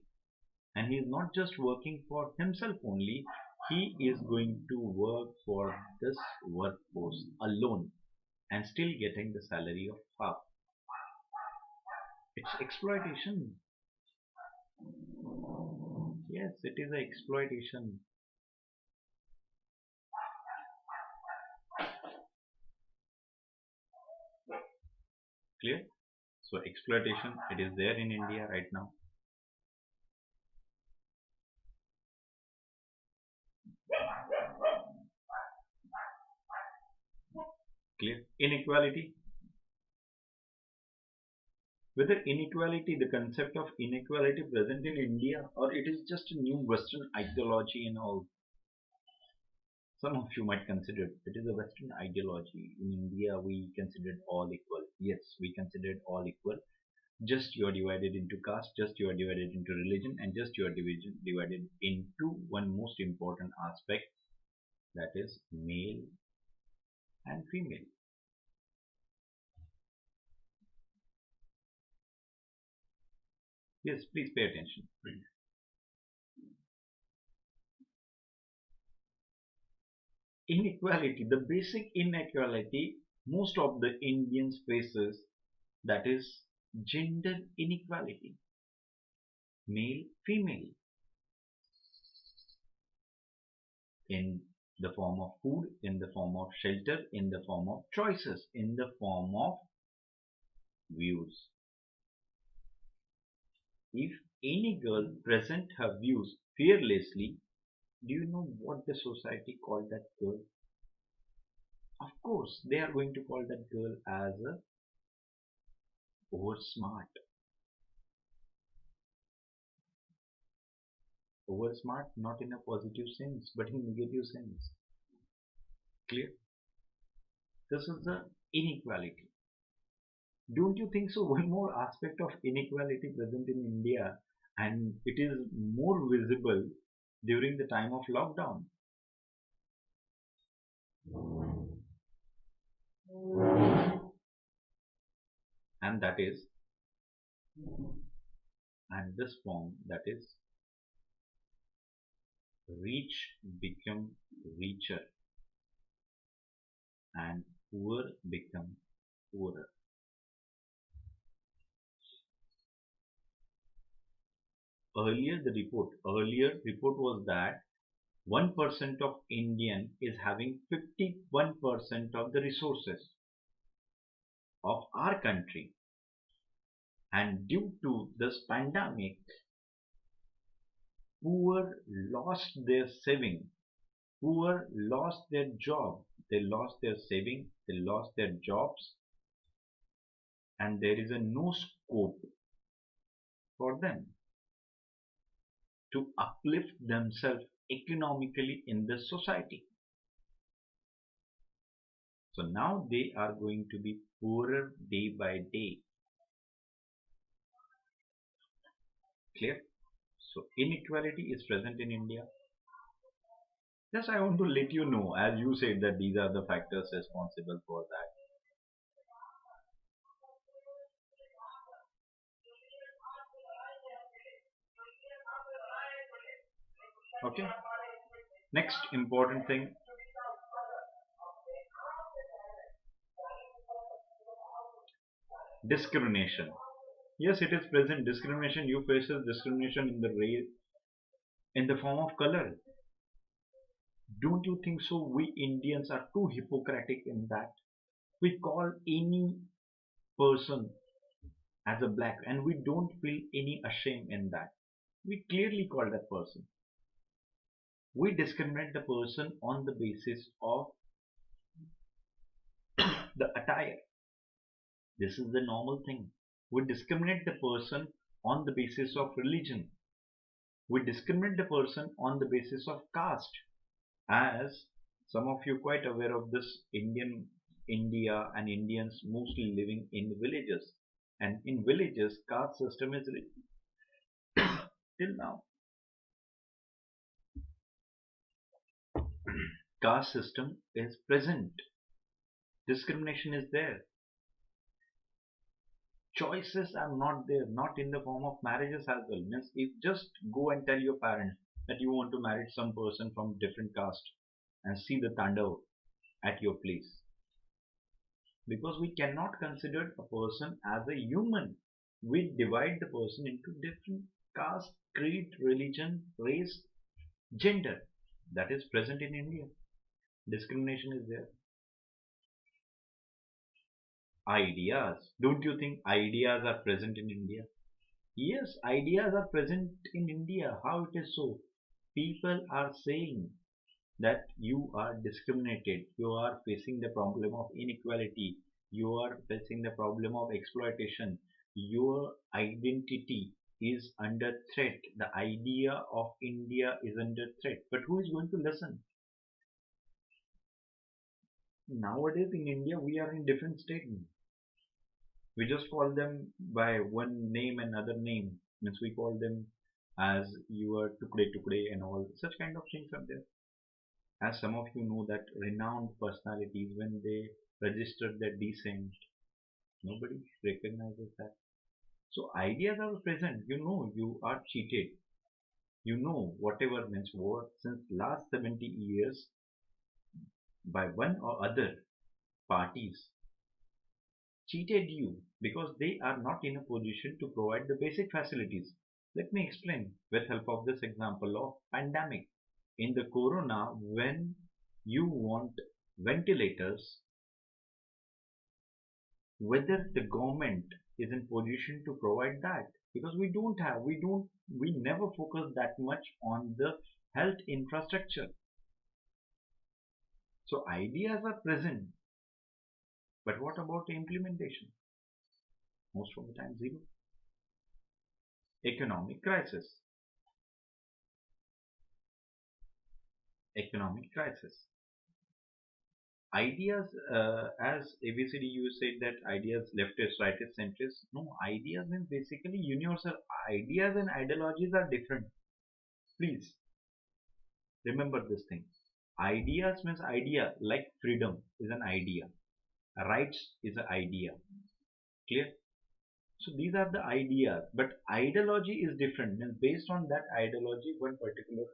And he is not just working for himself only, he is going to work for this workforce alone and still getting the salary of half. It's exploitation. Yes, it is a exploitation. Clear? So exploitation, it is there in India right now. Clear? Inequality. Whether inequality, the concept of inequality present in India, or it is just a new Western ideology and all. Some of you might consider it is a Western ideology. In India, we considered all equal. Yes, we considered all equal. Just you are divided into caste, just you are divided into religion, and just you are divided into one most important aspect, that is male and female. Yes, please pay attention. Inequality, the basic inequality most of the Indians faces, that is gender inequality, male female, in the form of food, in the form of shelter, in the form of choices, in the form of views. If any girl present her views fearlessly, do you know what the society called that girl? Of course, they are going to call that girl as a over smart. Over smart, not in a positive sense, but in negative sense. Clear? This is the inequality. Don't you think so? One more aspect of inequality present in India, and it is more visible during the time of lockdown. And that is, and this form, that is, rich become richer and poor become poorer. Earlier report was that 1% of Indian is having 51% of the resources of our country, and due to this pandemic, poor lost their saving, poor lost their job, they lost their saving, they lost their jobs, and there is a no scope for them to uplift themselves economically in the society. So now they are going to be poorer day by day. Clear? So inequality is present in India. Just I want to let you know, as you said, that these are the factors responsible for that. Okay. Next important thing, discrimination. Yes, it is present. Discrimination. You faces discrimination in the race, in the form of color. Don't you think so? We Indians are too hypocritic in that. We call any person as a black, and we don't feel any ashame in that. We clearly call that person. We discriminate the person on the basis of the attire. This is the normal thing. We discriminate the person on the basis of religion. We discriminate the person on the basis of caste. As some of you quite aware of this, India and Indians mostly living in villages. And in villages, caste system is till now. Caste system is present. Discrimination is there. Choices are not there, not in the form of marriages as well. Means if just go and tell your parents that you want to marry some person from different caste and see the thunder at your place. Because we cannot consider a person as a human. We divide the person into different caste, creed, religion, race, gender. That is present in India. Discrimination is there. Ideas. Don't you think ideas are present in India? Yes, ideas are present in India. How it is so? People are saying that you are discriminated, you are facing the problem of inequality, you are facing the problem of exploitation, your identity is under threat, the idea of India is under threat. But who is going to listen? Nowadays in India, we are in different states. We just call them by one name and other name. Means we call them as you are tukde tukde and all such kind of things are there. As some of you know that renowned personalities, when they registered their descent, nobody recognizes that. So ideas are present. You know you are cheated. You know whatever means war since last 70 years by one or other parties cheated you because they are not in a position to provide the basic facilities. Let me explain with help of this example of pandemic. In the corona, when you want ventilators, whether the government is in position to provide that, because we never focus that much on the health infrastructure. So ideas are present, but what about the implementation? Most of the time zero. Economic crisis. Economic crisis. Ideas, as ABCD, you said that ideas leftist, rightist, centrist. No, ideas means basically universal. Ideas and ideologies are different. Please remember this thing. Ideas means idea, like freedom is an idea. Rights is an idea. Clear? So these are the ideas, but ideology is different. Means based on that ideology, one particular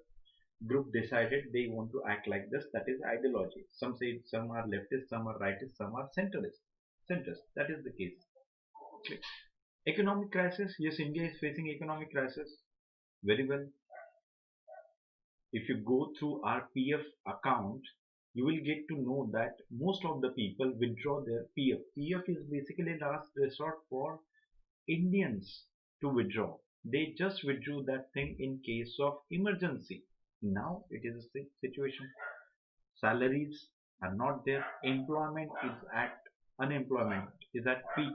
group decided they want to act like this. That is ideology. Some say some are leftist, some are rightist, some are centrist. Centrist. That is the case. Okay. Economic crisis. Yes, India is facing economic crisis. Very well. If you go through our PF account, you will get to know that most of the people withdraw their PF. PF is basically last resort for Indians to withdraw. They just withdrew that thing in case of emergency. Now it is a situation. Salaries are not there. Employment is at unemployment is at peak.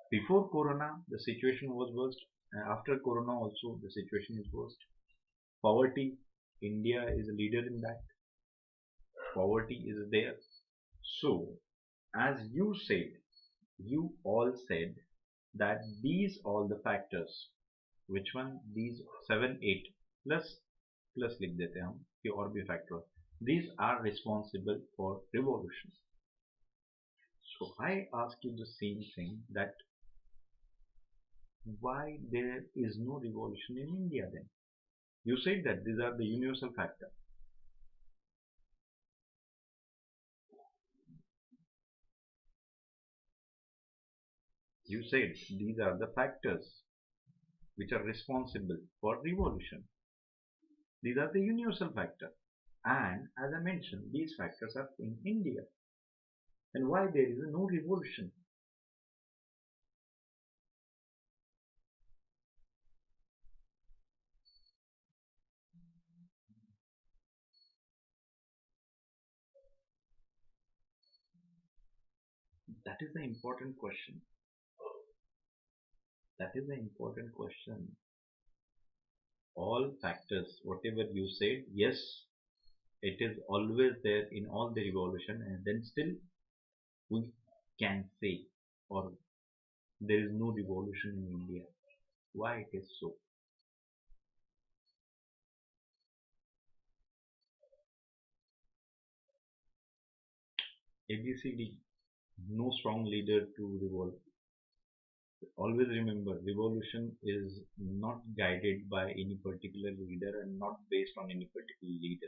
Before Corona, the situation was worst. After Corona, also the situation is worst. Poverty, India is a leader in that. Poverty is there. So, as you all said that these all the factors, which one? These 7, 8 plus plus लिख देते हैं हम कि और भी factor. These are responsible for revolution. So I ask you the same thing that why there is no revolution in India then? You said that these are the universal factor. You said these are the factors which are responsible for revolution. These are the universal factor. And as I mentioned, these factors are in India. And why there is no revolution? That is the important question. That is the important question. All factors, whatever you said, yes, it is always there in all the revolution, and then still we can say, or there is no revolution in India. Why it is so? ABCD, no strong leader to revolt. Always remember, revolution is not guided by any particular leader and not based on any particular leader.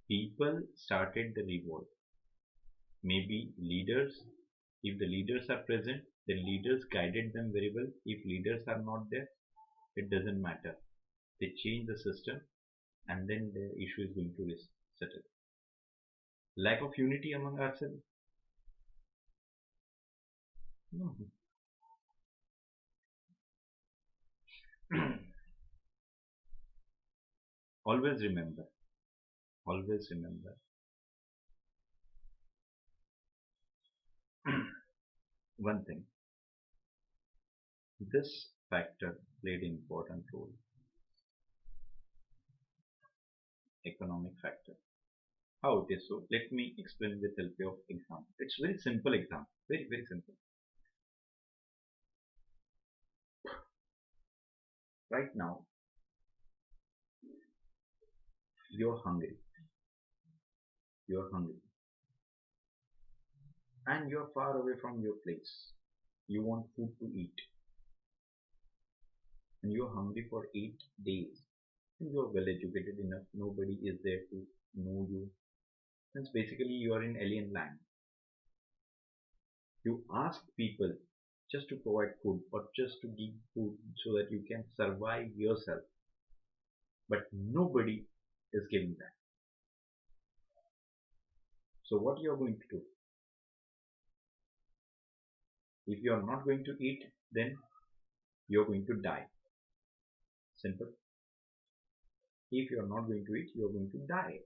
People started the revolt. Maybe leaders, if the leaders are present, the leaders guided them very well. If leaders are not there, it doesn't matter. They change the system and then the issue is going to be settled. Lack of unity among ourselves? No. Always remember, always remember one thing. This factor played an important role, economic factor. How it is so? Let me explain with help of example. It's very simple example, very very simple. Right now, you're hungry, you're hungry, and you're far away from your place. You want food to eat, and you're hungry for 8 days. And you're well educated enough. Nobody is there to know you. Since basically you are in alien land. You ask people just to provide food or just to give food so that you can survive yourself. But nobody is giving that. So what you are going to do? If you are not going to eat, then you are going to die. Simple. If you are not going to eat, you are going to die.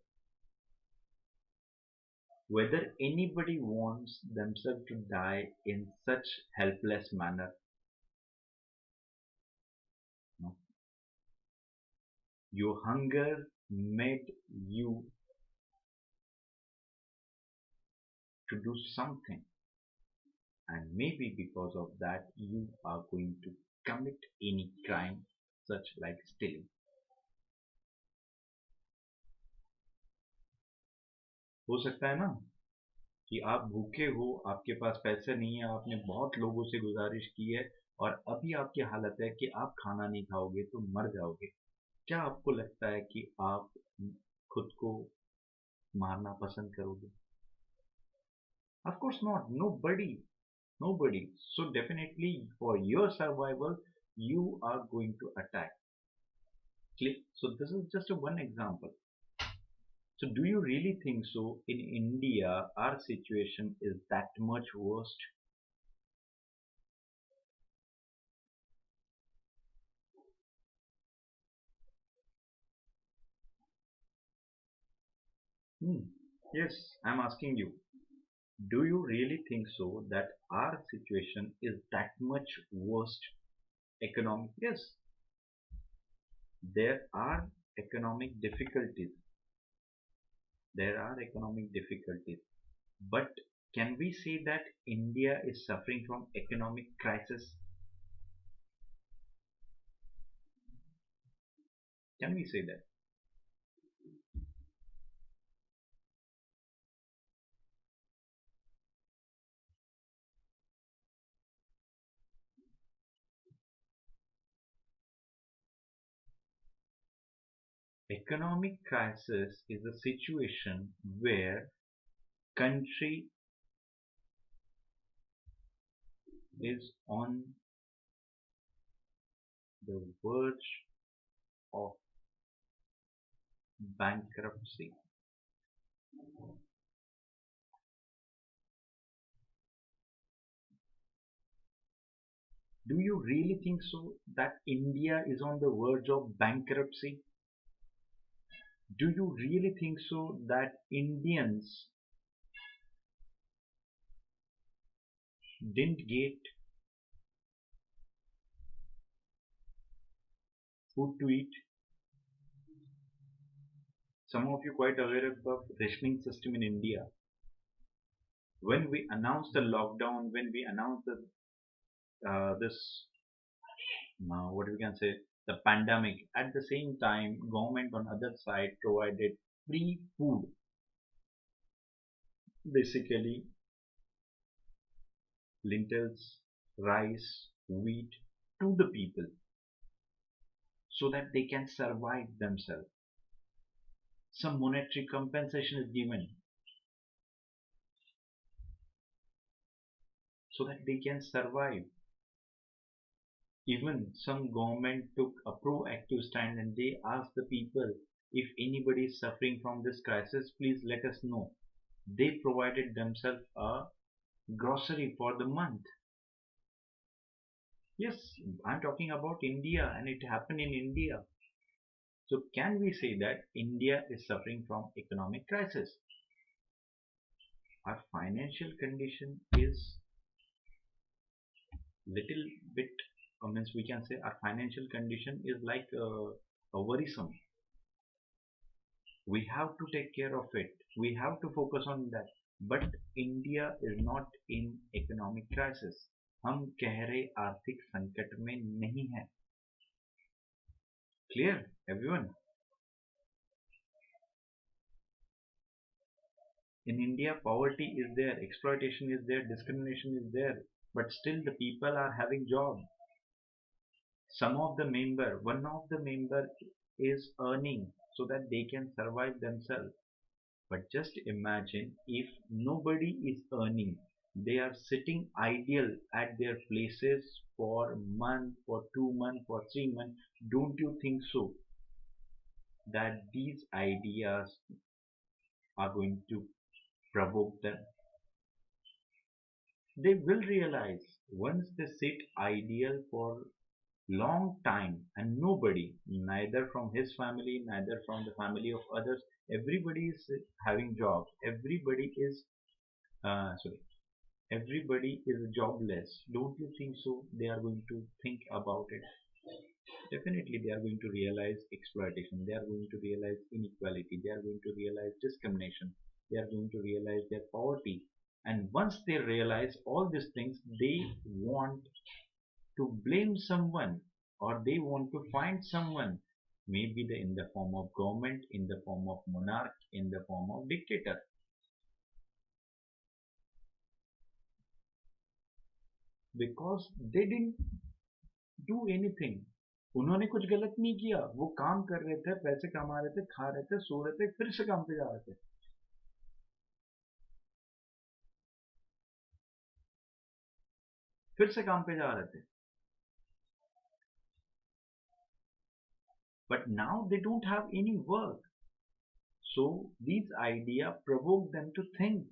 Whether anybody wants themselves to die in such helpless manner? No. Your hunger made you to do something, and maybe because of that you are going to commit any crime such like stealing. हो सकता है ना कि आप भूखे हो, आपके पास पैसे नहीं है, आपने बहुत लोगों से गुजारिश की है और अभी आपकी हालत है कि आप खाना नहीं खाओगे तो मर जाओगे। क्या आपको लगता है कि आप खुद को मारना पसंद करोगे? Of course not. Nobody. So definitely for your survival, you are going to attack. So this is just a one example. So do you really think so in India our situation is that much worst? Hmm. Yes, I'm asking you. Do you really think so that our situation is that much worst economic? Yes, there are economic difficulties. There are economic difficulties. But can we say that India is suffering from economic crisis? Can we say that? Economic crisis is a situation where country is on the verge of bankruptcy. Do you really think so that India is on the verge of bankruptcy? Do you really think so that Indians didn't get food to eat. Some of you quite aware of the rationing system in India. When we announced the lockdown, when we announced this what we can say, the pandemic, at the same time government on other side provided free food, basically lentils, rice, wheat, to the people so that they can survive themselves. Some monetary compensation is given so that they can survive. Even some government took a proactive stand and they asked the people, if anybody is suffering from this crisis, please let us know. They provided themselves a grocery for the month. Yes, I'm talking about India and it happened in India. So can we say that India is suffering from economic crisis? Our financial condition is little bit, means we can say our financial condition is like a worrisome. We have to take care of it. We have to focus on that. But India is not in economic crisis. हम कह रहे आर्थिक संकट में नहीं है. Clear, everyone? In India, poverty is there, exploitation is there, discrimination is there, but still the people are having job. One of the member is earning so that they can survive themselves. But just imagine if nobody is earning, they are sitting idle at their places for a month, for 2 months, for 3 months. Don't you think so that these ideas are going to provoke them? They will realize once they sit idle for long time and nobody, neither from his family, neither from the family of others, everybody is having jobs, sorry, everybody is jobless. Don't you think so? They are going to think about it. Definitely, they are going to realize exploitation. They are going to realize inequality. They are going to realize discrimination. They are going to realize their poverty. And once they realize all these things, they want to blame someone or they want to find someone, maybe in the form of government, in the form of monarch, in the form of dictator, because they didn't do anything. उन्होंने कुछ गलत नहीं किया, वो काम कर रहे थे, पैसे कमा रहे थे, खा रहे थे, सो रहे थे, फिर से काम पे जा रहे थे, फिर से काम पे जा रहे थे. But now they don't have any work. So these ideas provoke them to think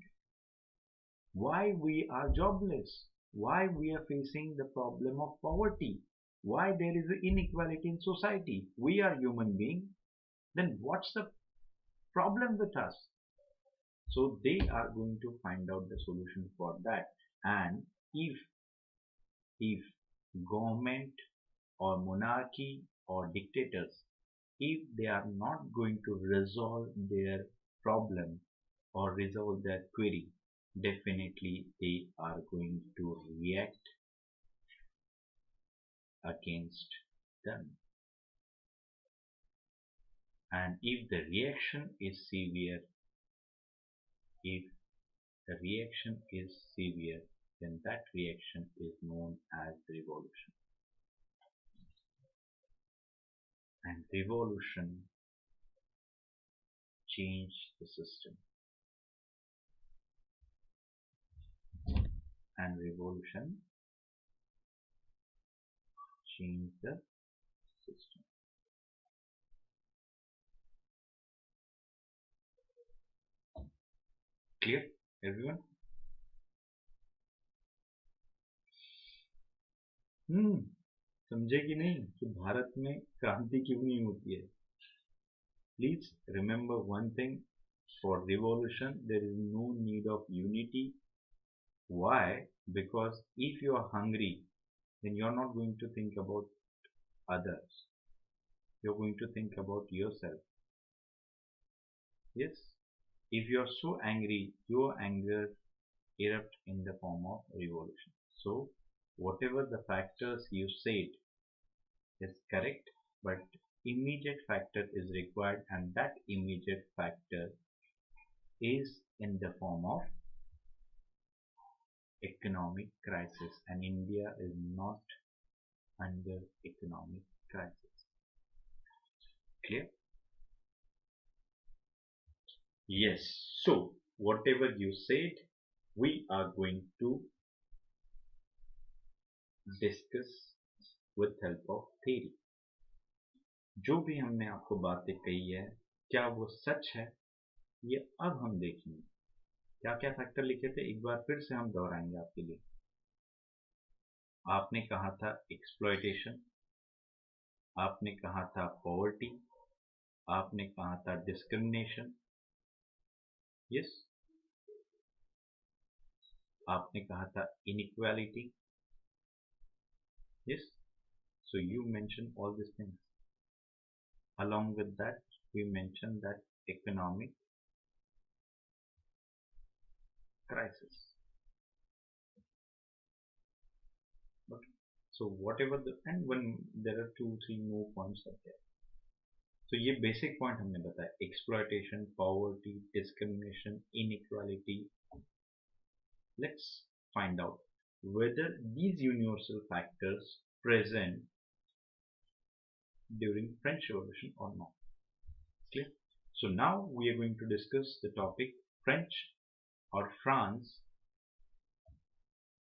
why we are jobless, why we are facing the problem of poverty, why there is inequality in society. We are human beings. Then what's the problem with us? So they are going to find out the solution for that. And if government or monarchy or dictators, if they are not going to resolve their problem or resolve their query, definitely they are going to react against them. And if the reaction is severe, if the reaction is severe, then that reaction is known as revolution. And revolution changed the system. And revolution changed the system. Clear, everyone? समझे कि नहीं कि भारत में क्रांति क्यों नहीं होती है? Please remember one thing, for revolution there is no need of unity, Why? Because if you are hungry, then you're not going to think about others. You're going to think about yourself. Yes? If you're so angry, your anger erupt in the form of revolution. So, whatever the factors you said is correct, but immediate factor is required, and that immediate factor is in the form of economic crisis, and India is not under economic crisis. Clear? Yes. So, whatever you said, we are going to discuss with help of theory. जो भी हमने आपको बातें कही है, क्या वो सच है, ये अब हम देखेंगे. क्या क्या फैक्टर लिखे थे एक बार फिर से हम दोहराएंगे आपके लिए. आपने कहा था एक्सप्लॉयटेशन, आपने कहा था पॉवर्टी, आपने कहा था डिस्क्रिमिनेशन. यस. आपने कहा था inequality. Yes. So you mentioned all these things. Along with that, we mentioned that economic crisis. Okay. So whatever the, and when there are 2-3 more points up there. So ये basic point हमने बताया. Exploitation, poverty, discrimination, inequality. Let's find out whether these universal factors present during French Revolution or not. Clear? So now we are going to discuss the topic French or France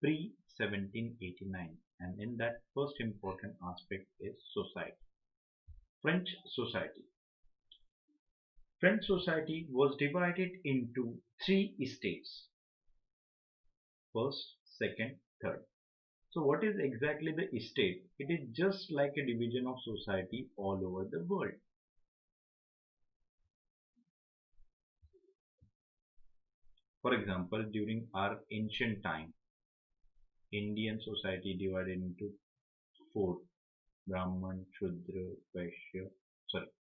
pre 1789, and in that first important aspect is society. French society. French society was divided into 3 states. First, second, third. So what is exactly the state? It is just like a division of society all over the world. For example, during our ancient time, Indian society divided into 4: Brahman, Shudra, Vaishya,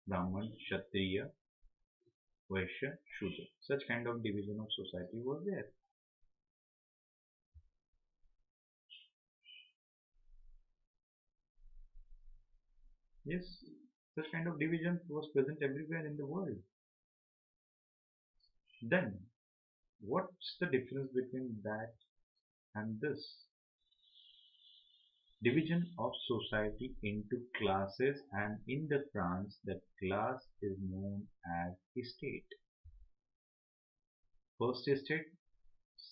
Brahman, Kshatriya, Vaishya, Shudra. Such kind of division of society was there. Yes, such kind of division was present everywhere in the world. Then, what's the difference between that and this? Division of society into classes, and in the France that class is known as estate. First estate,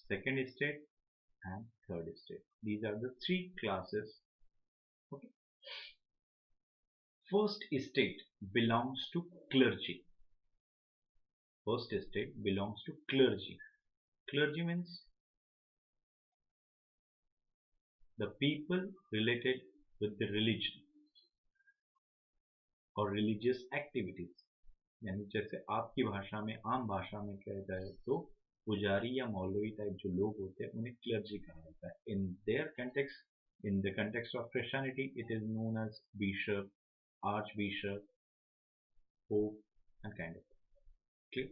second estate, and third estate. These are the 3 classes. Okay. First estate belongs to clergy. First estate belongs to clergy. Clergy means the people related with the religion और religious activities. यानी जैसे आपकी भाषा में, आम भाषा में कहा जाए तो पुजारी या मौलवी टाइप जो लोग होते हैं उन्हें क्लर्जी कहा जाता है. In their context, in the context of Christianity, it is known as bishop, archbishop, pope, and kind of. Okay.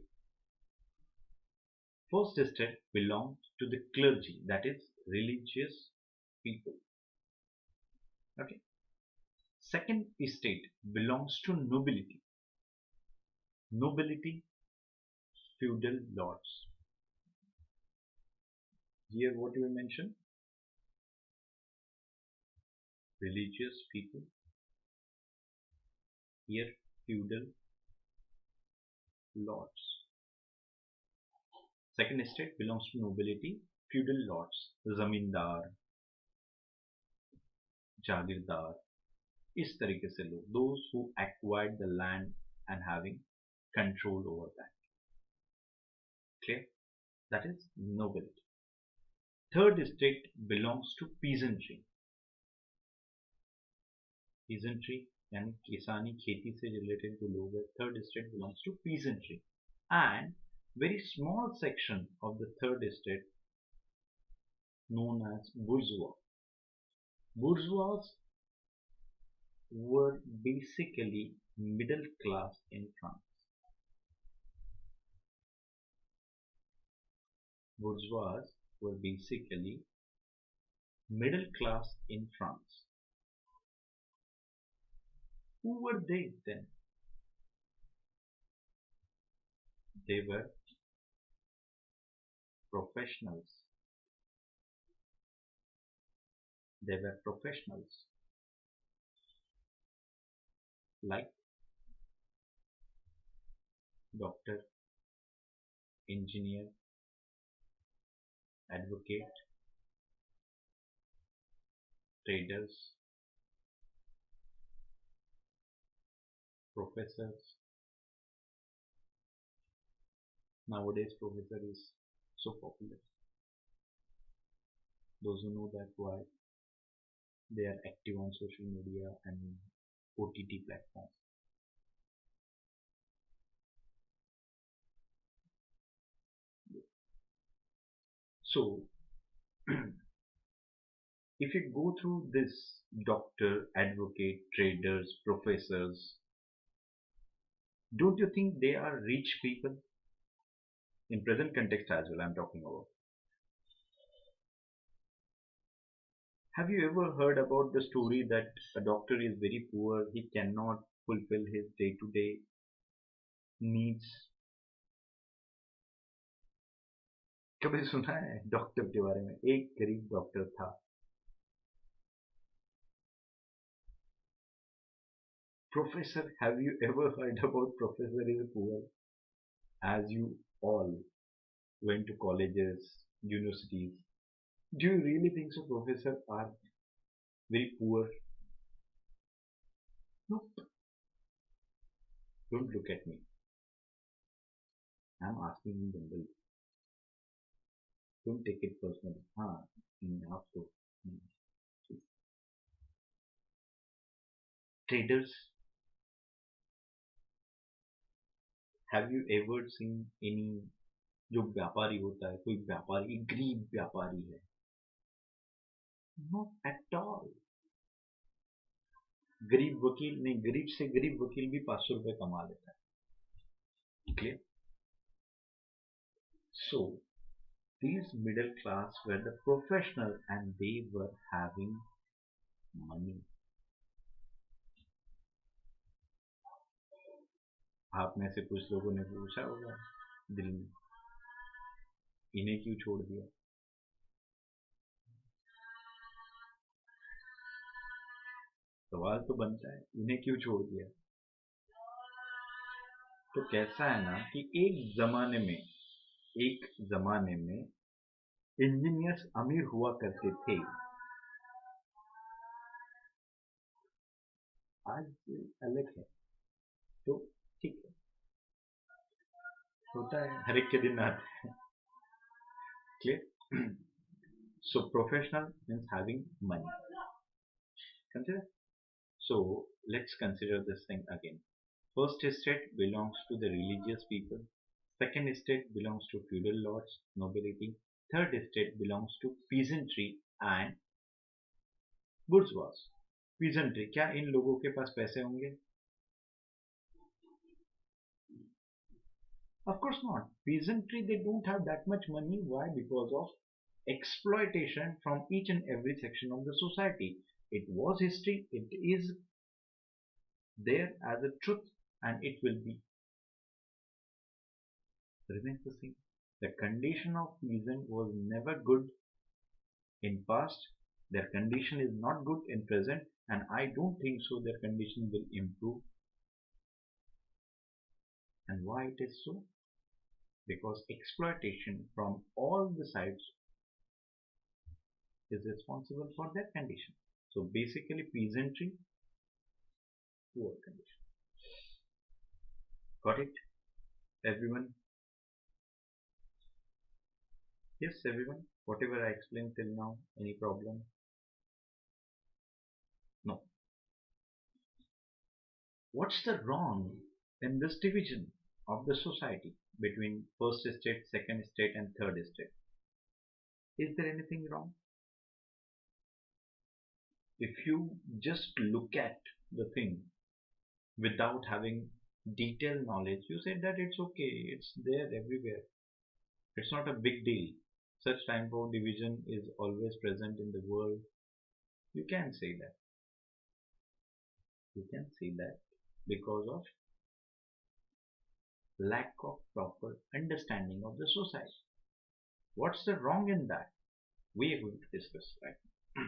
First estate belongs to the clergy, that is religious people. Okay. Second estate belongs to nobility. Nobility, feudal lords. Here what do we mention? Religious people. Here feudal lords. Second estate belongs to nobility, feudal lords, zamindar, jagirdar, इस तरीके से लोग, those who acquired the land and having control over that. Clear? That is nobility. Third estate belongs to peasantry. Peasantry यानी किसानी, खेती से related जो लोग हैं, third estate belongs to peasantry. And very small section of the third estate known as bourgeois. Bourgeois were basically middle class in France. Bourgeois were basically middle class in France. Who were they then? They were professionals. They were professionals like doctor, engineer, advocate, traders, professors. Nowadays, professor is so popular. Those who know that why they are active on social media and OTT platforms. So, if you go through this doctor, advocate, traders, professors, don't you think they are rich people? In present context as well, I'm talking about. Have you ever heard about the story that a doctor is very poor, he cannot fulfill his day-to-day needs? कभी सुना है doctor के बारे में? एक गरीब doctor था. Professor, have you ever heard about professor is poor? As you all went to colleges, universities, do you really think so professors are very poor? Nope. Don't look at me. I'm asking in general. Don't take it personally. हाँ, आपको. Traders, have you ever seen any जो व्यापारी होता है, कोई व्यापारी गरीब व्यापारी है? Not at all. गरीब वकील नहीं, गरीब से गरीब वकील भी 500 रुपए कमा लेता है. Clear? So these middle class were the professional and they were having money. आप में से कुछ लोगों ने पूछा होगा दिल में, इन्हें क्यों छोड़ दिया? सवाल तो बनता है, इन्हें क्यों छोड़ दिया? तो कैसा है ना कि एक जमाने में इंजीनियर्स अमीर हुआ करते थे. आज अलग है. तो ठीक है, होता है, हर एक के दिन आते हैं. Clear? So professional means having money. Consider. So let's consider this thing again. First estate belongs to the religious people. Second estate belongs to feudal lords, nobility. Third estate belongs to peasantry and bourgeois. Peasantry, क्या इन लोगों के पास पैसे होंगे? Of course not. Peasantry, they don't have that much money. Why? Because of exploitation from each and every section of the society. It was history, it is there as a truth, and it will be remains the same. The condition of peasant was never good in past. Their condition is not good in present, and I don't think so their condition will improve. And why it is so? Because exploitation from all the sides is responsible for their condition. So basically peasantry, poor condition. Got it? Everyone? Yes, everyone? Whatever I explained till now, any problem? No. What's the wrong in this division of the society between first estate, second estate and third estate? Is there anything wrong? If you just look at the thing without having detailed knowledge, you say that it's okay, it's there everywhere. It's not a big deal. Such type of division is always present in the world. You can say that. You can say that because of lack of proper understanding of the society. What's the wrong in that? We are going to discuss right now.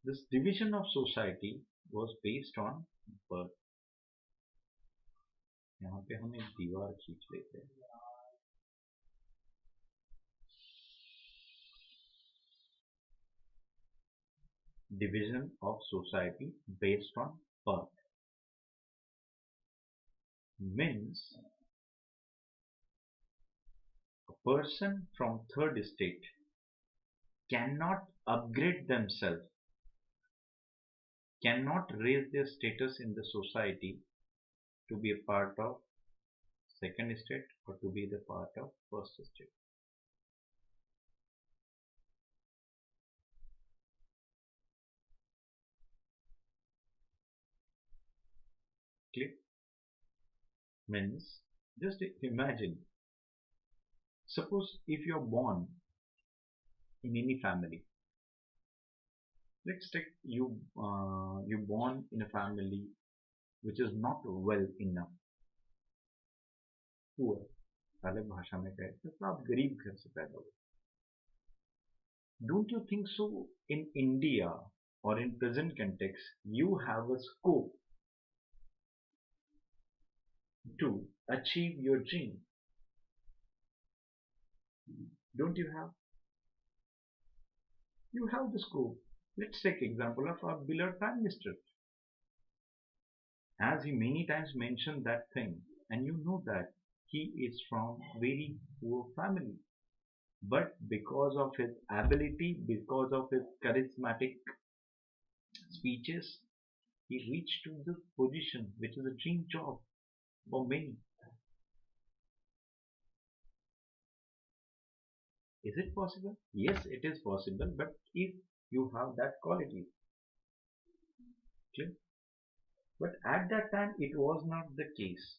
This division of society was based on birth. यहाँ पे हम एक दीवार खींच लेते हैं. Division of society based on birth means a person from third estate cannot upgrade themselves, cannot raise their status in the society to be a part of second estate or to be the part of first estate. Clear? Means just imagine, suppose if you're born in any family, let's take you born in a family which is not well enough, poor, अलग भाषा में कहे तो आप गरीब घर से पैदा हुए. Don't you think so? In India or in present context, you have a scope to achieve your dream. Don't you have? You have the scope. Let's take example of our beloved Prime Minister. As he many times mentioned that thing, and you know that he is from very poor family. But because of his ability, because of his charismatic speeches, he reached to the position which is a dream job for many. Is it possible? Yes, it is possible, but if you have that quality. Clear? But at that time, it was not the case.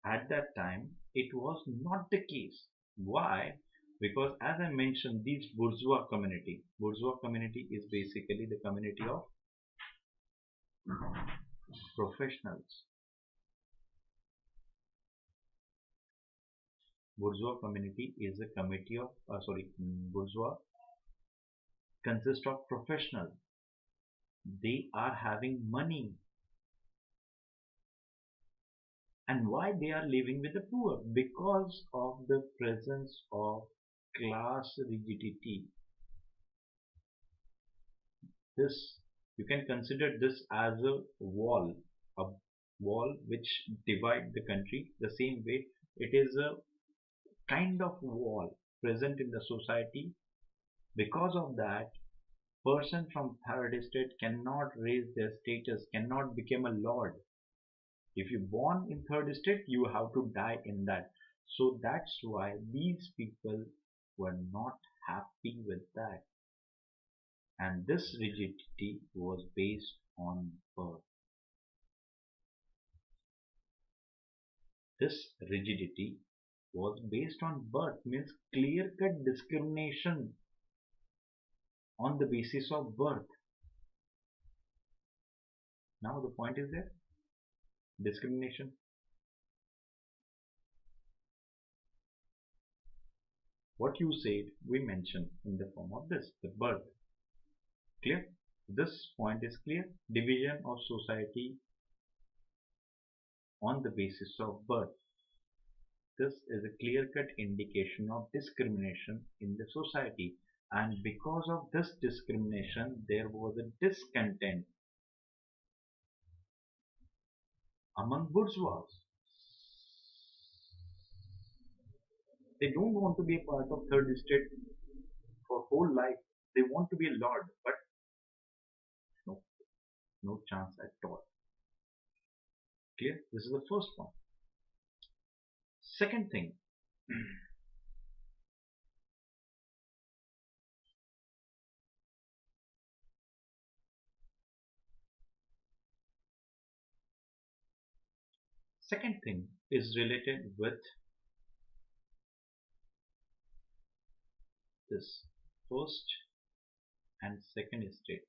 At that time, it was not the case. Why? Because as I mentioned, these bourgeois community is basically the community of professionals. Bourgeois community is a committee of, bourgeois consist of professionals. They are having money. And why they are living with the poor? Because of the presence of class rigidity. This, you can consider this as a wall which divide the country. The same way, it is a kind of wall present in the society. Because of that, person from third estate cannot raise their status, cannot become a lord. If you born in third estate, you have to die in that. So that's why these people were not happy with that. And this rigidity was based on birth. This rigidity was based on birth, means clear-cut discrimination on the basis of birth. Now the point is there, discrimination. What you said, we mentioned in the form of this, the birth. Clear? This point is clear. Division of society on the basis of birth. This is a clear-cut indication of discrimination in the society. And because of this discrimination, there was a discontent among bourgeois. They don't want to be a part of third estate for whole life. They want to be a lord, but no, no chance at all. Clear? This is the first point. Second thing, second thing is related with this first and second estate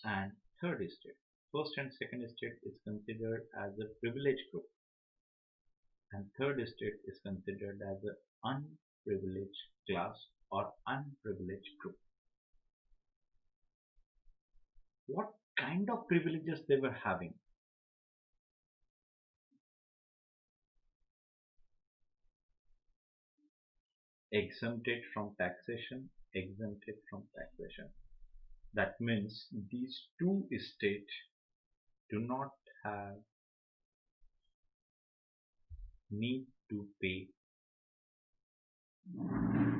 and third estate. First and second estate is considered as a privileged group, and third estate is considered as an unprivileged class or unprivileged group. What kind of privileges they were having? Exempted from taxation, exempted from taxation. That means these two estates do not have need to pay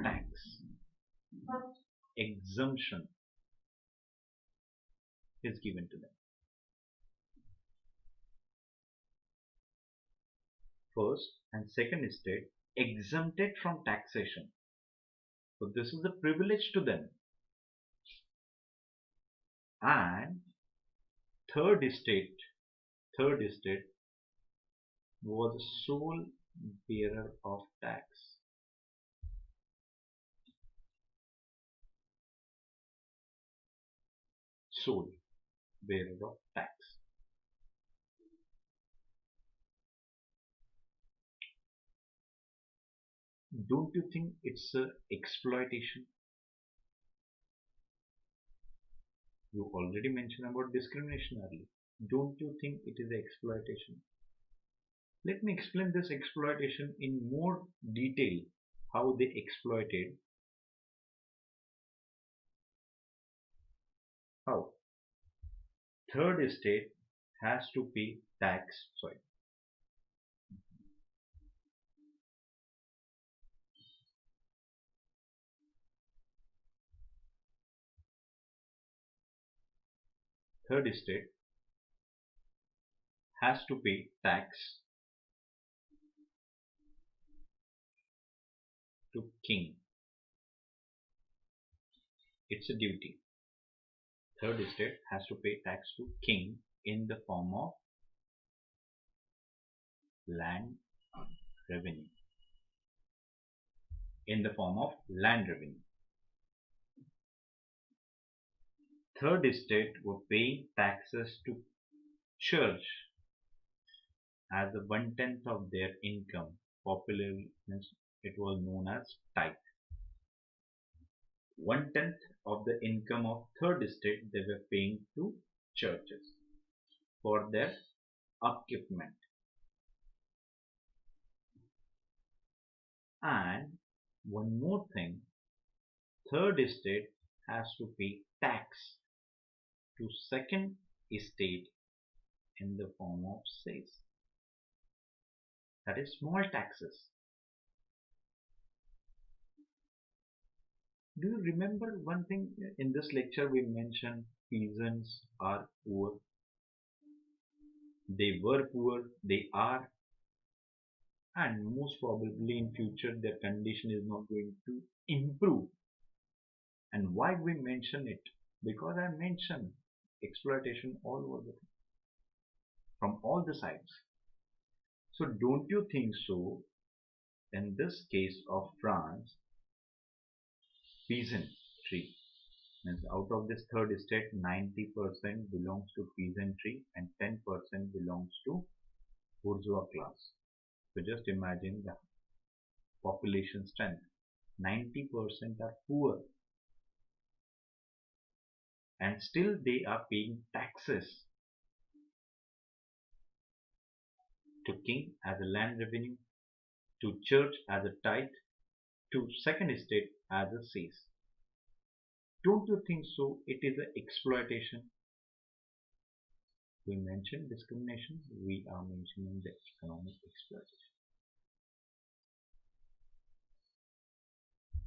tax. Exemption is given to them. First and second estate exempted from taxation. So this is a privilege to them. And third estate was the sole bearer of tax. Sole bearer of tax. Don't you think it's a exploitation? You already mentioned about discrimination earlier. Don't you think it is exploitation? Let me explain this exploitation in more detail, how they exploited. How? Third estate has to pay tax, third estate has to pay tax to king. It's a duty. Third estate has to pay tax to king in the form of land revenue. In the form of land revenue. Third estate were paying taxes to church as a 1/10 of their income. Popularly, it was known as tithe. 1/10 of the income of third estate they were paying to churches for their upkeepment. And one more thing, third estate has to pay tax to second estate in the form of cess. That is small taxes. Do you remember one thing in this lecture we mentioned peasants are poor. They were poor, they are, and most probably in future their condition is not going to improve. And why we mention it? Because I mentioned exploitation all over the from all the sides. So don't you think so? In this case of France, peasantry means out of this third estate, 90% belongs to peasantry and 10% belongs to bourgeois class. So just imagine the population strength. 90% are poor and still they are paying taxes to king as a land revenue, to church as a tithe, to second estate as a cess. Don't you think so? It is an exploitation. We mentioned discrimination, we are mentioning the economic exploitation.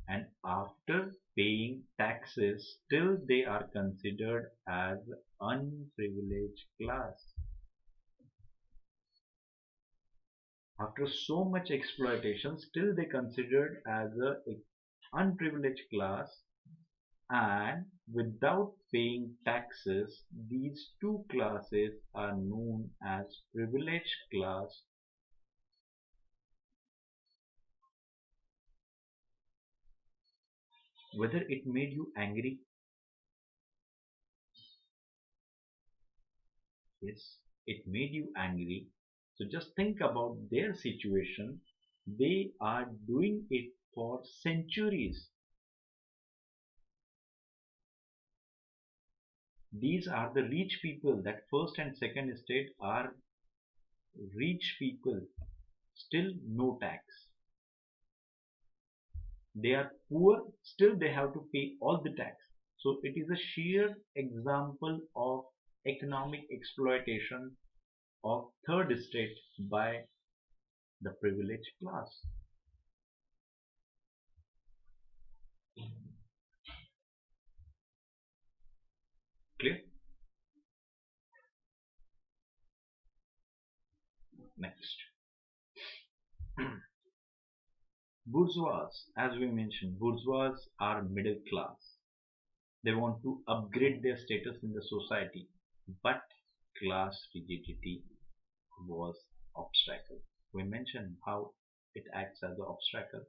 And after paying taxes, still they are considered as unprivileged class. After so much exploitation, still they considered as a unprivileged class, and without paying taxes, these two classes are known as privileged class. Whether it made you angry? Yes, it made you angry. So just think about their situation. They are doing it for centuries. These are the rich people. That first and second estate are rich people. Still no tax. They are poor. Still they have to pay all the tax. So it is a sheer example of economic exploitation of third estate by the privileged class. Clear? Next. Bourgeois, as we mentioned, bourgeois are middle class. They want to upgrade their status in the society, but class rigidity was obstacle. We mentioned how it acts as an obstacle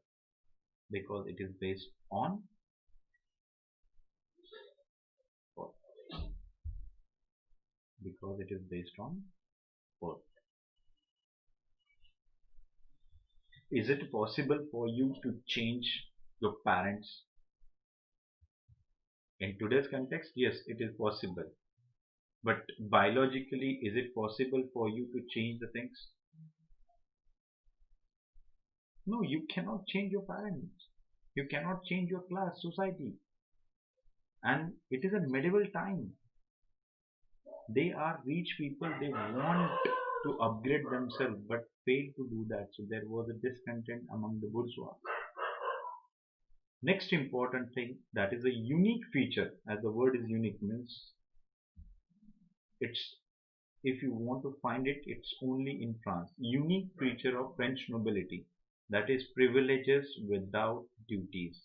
because it is based on what? Because it is based on birth. Is it possible for you to change your parents? In today's context, yes, it is possible. But biologically, is it possible for you to change the things? No, you cannot change your parents. You cannot change your class, society. And it is a medieval time. They are rich people. They want to upgrade themselves but fail to do that. So there was a discontent among the bourgeois. Next important thing, that is a unique feature, as the word is unique means it's, if you want to find it, it's only in France. Unique feature of French nobility, that is privileges without duties.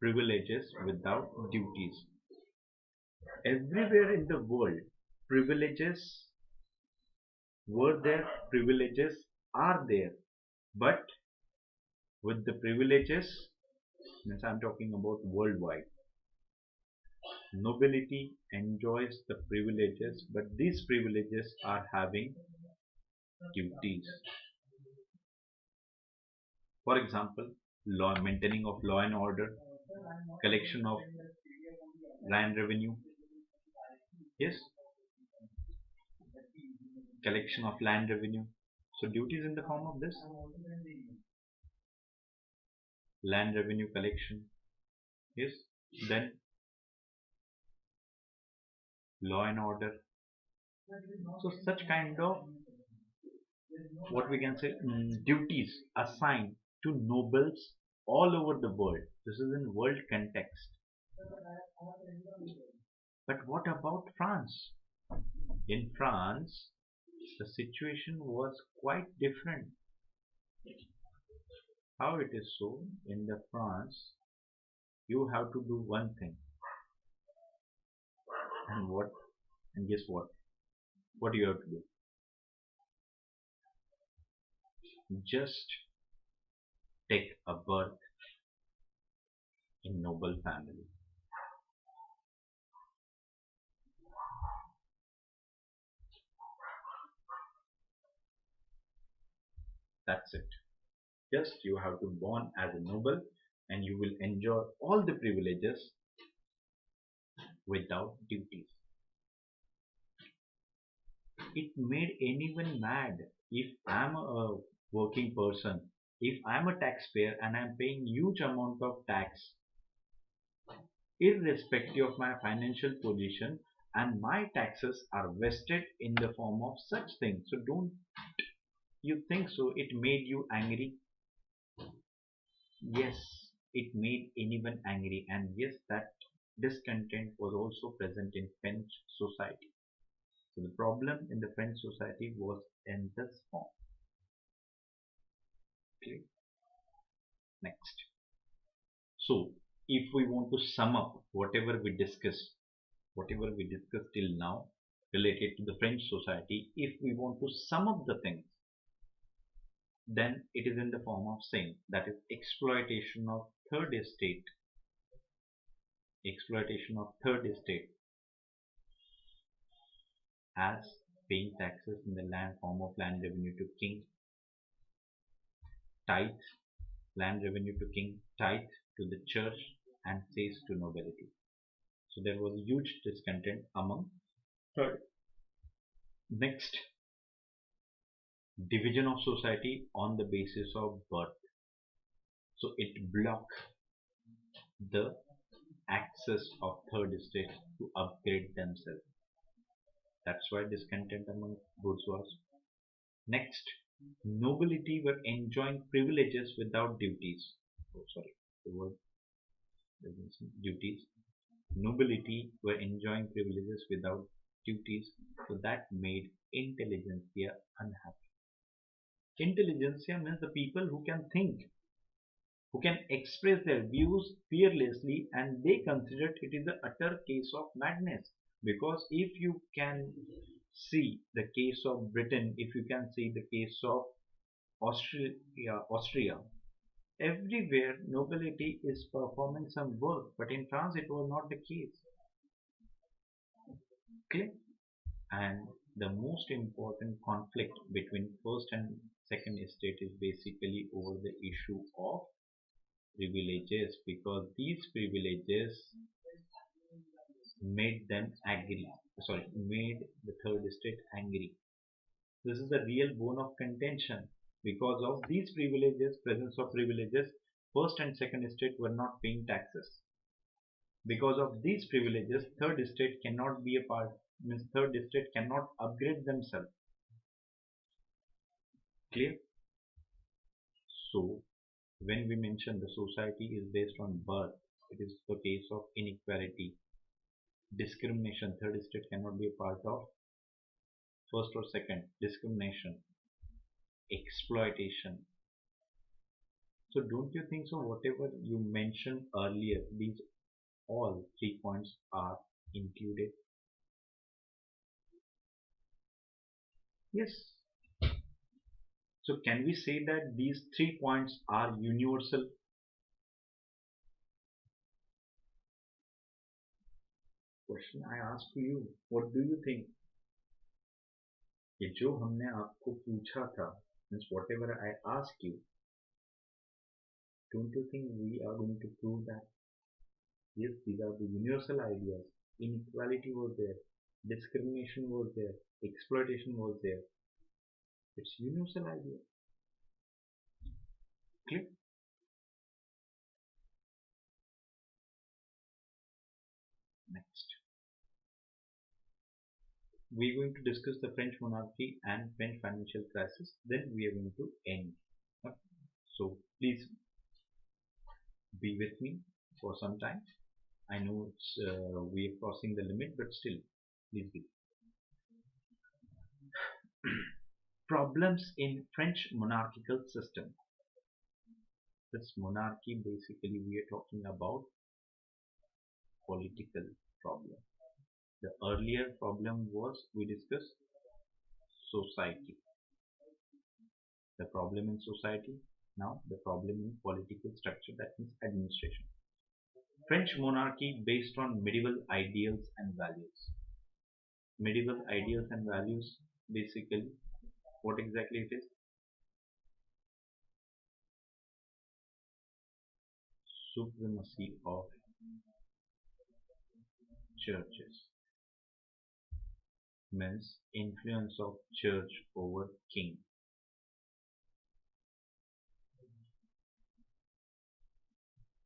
Privileges without duties. Everywhere in the world, privileges were there, privileges are there, but with the privileges, means I'm talking about worldwide, nobility enjoys the privileges, but these privileges are having duties. For example, law, maintaining of law and order, collection of land revenue. Yes, collection of land revenue. So duties in the form of this land revenue collection. Yes, then law and order. So such kind of, what we can say, duties assigned to nobles all over the world. This is in world context. But what about France? In France, the situation was quite different. How it is so? In the France, you have to do one thing, and what? And guess what? What do you have to do? Just take a birth in noble family. That's it. Just you have to born as a noble, and you will enjoy all the privileges without duties. It made anyone mad. If I'm a working person, if I'm a taxpayer and I'm paying huge amount of tax, irrespective of my financial position, and my taxes are vested in the form of such things. So don't you think so? It made you angry? Yes, it made anyone angry, and yes, that discontent was also present in French society. So the problem in the French society was in this form. Okay. Next. So, if we want to sum up whatever we discussed till now related to the French society, if we want to sum up the things, then it is in the form of saying that is exploitation of third estate as paying taxes in the land form of land revenue to king, tithe, land revenue to king, tithe to the church, and cess to nobility. So there was huge discontent among third. Next, division of society on the basis of birth. So it blocked the access of third estate to upgrade themselves. That's why discontent among bourgeois. Next, nobility were enjoying privileges without duties. Oh, sorry, the word duties. Nobility were enjoying privileges without duties, so that made intelligentsia unhappy. Intelligentsia means the people who can think, who can express their views fearlessly, and they considered it is the utter case of madness. Because if you can see the case of Britain, if you can see the case of Austria, everywhere nobility is performing some work, but in France it was not the case. Okay, and the most important conflict between first and second estate is basically over the issue of privileges, because these privileges made them angry. Sorry, made the third estate angry. This is the real bone of contention. Because of these privileges, presence of privileges, first and second estate were not paying taxes. Because of these privileges, third estate cannot be a part, means third estate cannot upgrade themselves. Clear? So, when we mention the society is based on birth, it is the case of inequality, discrimination. Third estate cannot be a part of first or second. Discrimination, exploitation. So, don't you think so? Whatever you mentioned earlier, these all 3 points are included. Yes. So can we say that these 3 points are universal? Question I ask to you. What do you think? ये जो हमने आपको पूछा था, means whatever I ask you, don't you think we are going to prove that? Yes, these are the universal ideas. Inequality was there, discrimination was there, exploitation was there. It's universal idea. Clear? Next, we are going to discuss the French monarchy and French financial crisis. Then we are going to end. Okay? So please be with me for some time. I know it's we are crossing the limit, but still, please be. Problems in French monarchical system. This monarchy, basically, we are talking about political problem. The earlier problem was we discussed society. The problem in society, now the problem in political structure, that means administration. French monarchy based on medieval ideals and values. Medieval ideals and values, basically, what exactly it is? Supremacy of churches, means influence of church over king.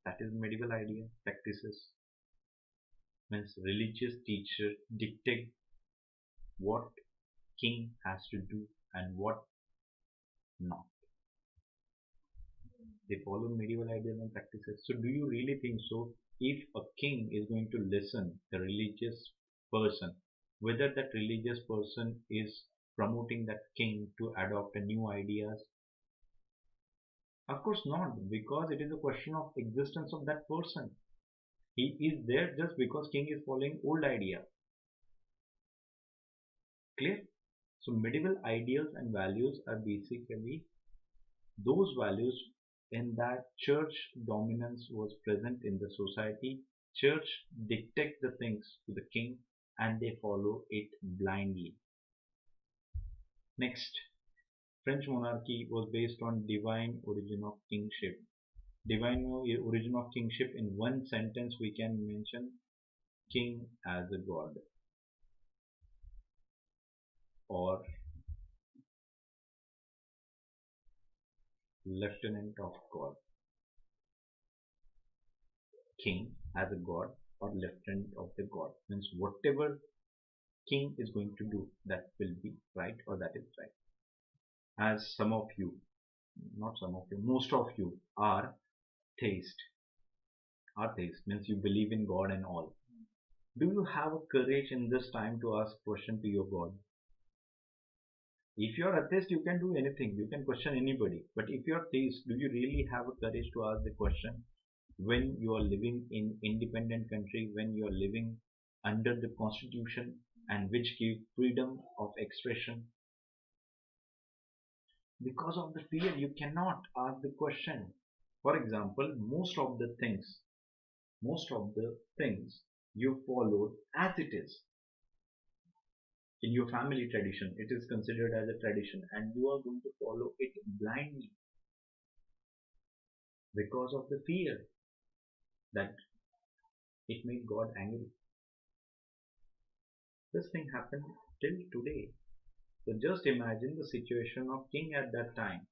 That is medieval idea. Practices, means religious teacher dictate what king has to do and what not. They follow medieval ideas and practices. So do you really think so? If a king is going to listen the religious person, whether that religious person is promoting that king to adopt a new ideas, Of course not, because it is a question of existence of that person. He is there just because king is following old idea. Clear? So medieval ideals and values are basically those values in that church dominance was present in the society. Church dictate the things to the king and they follow it blindly. Next, French monarchy was based on divine origin of kingship. Divine origin of kingship, in one sentence we can mention king as a god or lieutenant of god. King as a god or lieutenant of the god means whatever king is going to do, that will be right or that is right. As some of you, not some of you, most of you are theist. Are theist means you believe in God and all. Do you have a courage in this time to ask question to your God? If you are atheist, you can do anything. You can question anybody. But if you are theist, do you really have a courage to ask the question when you are living in independent country, when you are living under the constitution and which give freedom of expression? Because of the fear, you cannot ask the question. For example, most of the things you follow as it is in your family tradition, it is considered as a tradition and you are going to follow it blindly because of the fear that it made God angry. This thing happened till today. So just imagine the situation of king at that time.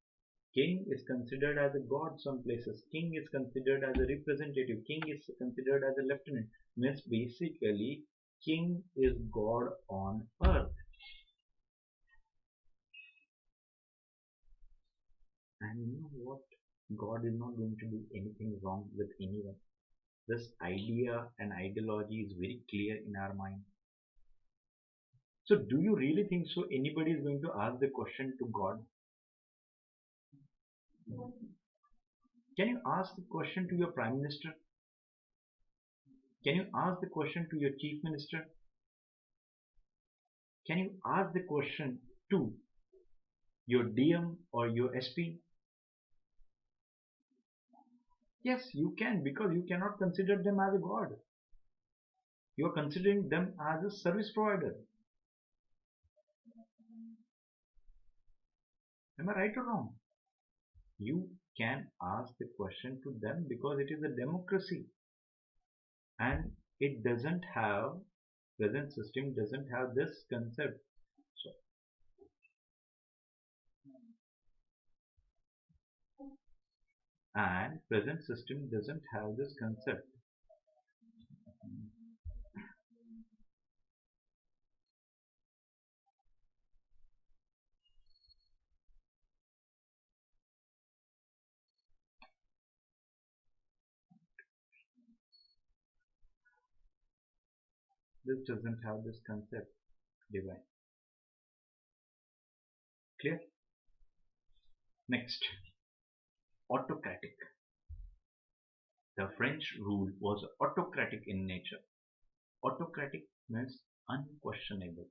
King is considered as a god some places. King is considered as a representative. King is considered as a lieutenant. Means basically king is God on earth. And you know what? God is not going to do anything wrong with anyone. This idea and ideology is very clear in our mind. So do you really think so anybody is going to ask the question to God? Can you ask the question to your prime minister? Can you ask the question to your chief minister? Can you ask the question to your DM or your SP? Yes, you can, because you cannot consider them as a god. You are considering them as a service provider. Am I right or wrong? You can ask the question to them because it is a democracy and it doesn't have, present system doesn't have this concept. So, and present system doesn't have this concept. This doesn't have this concept, divine. Clear? Next, autocratic. The French rule was autocratic in nature. Autocratic means unquestionable.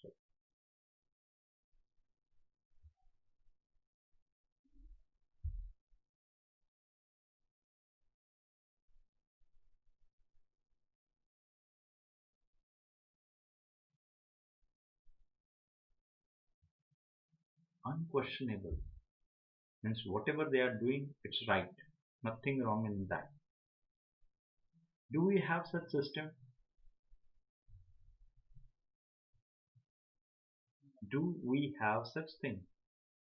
So, unquestionable means whatever they are doing, it's right. Nothing wrong in that. Do we have such system? Do we have such thing?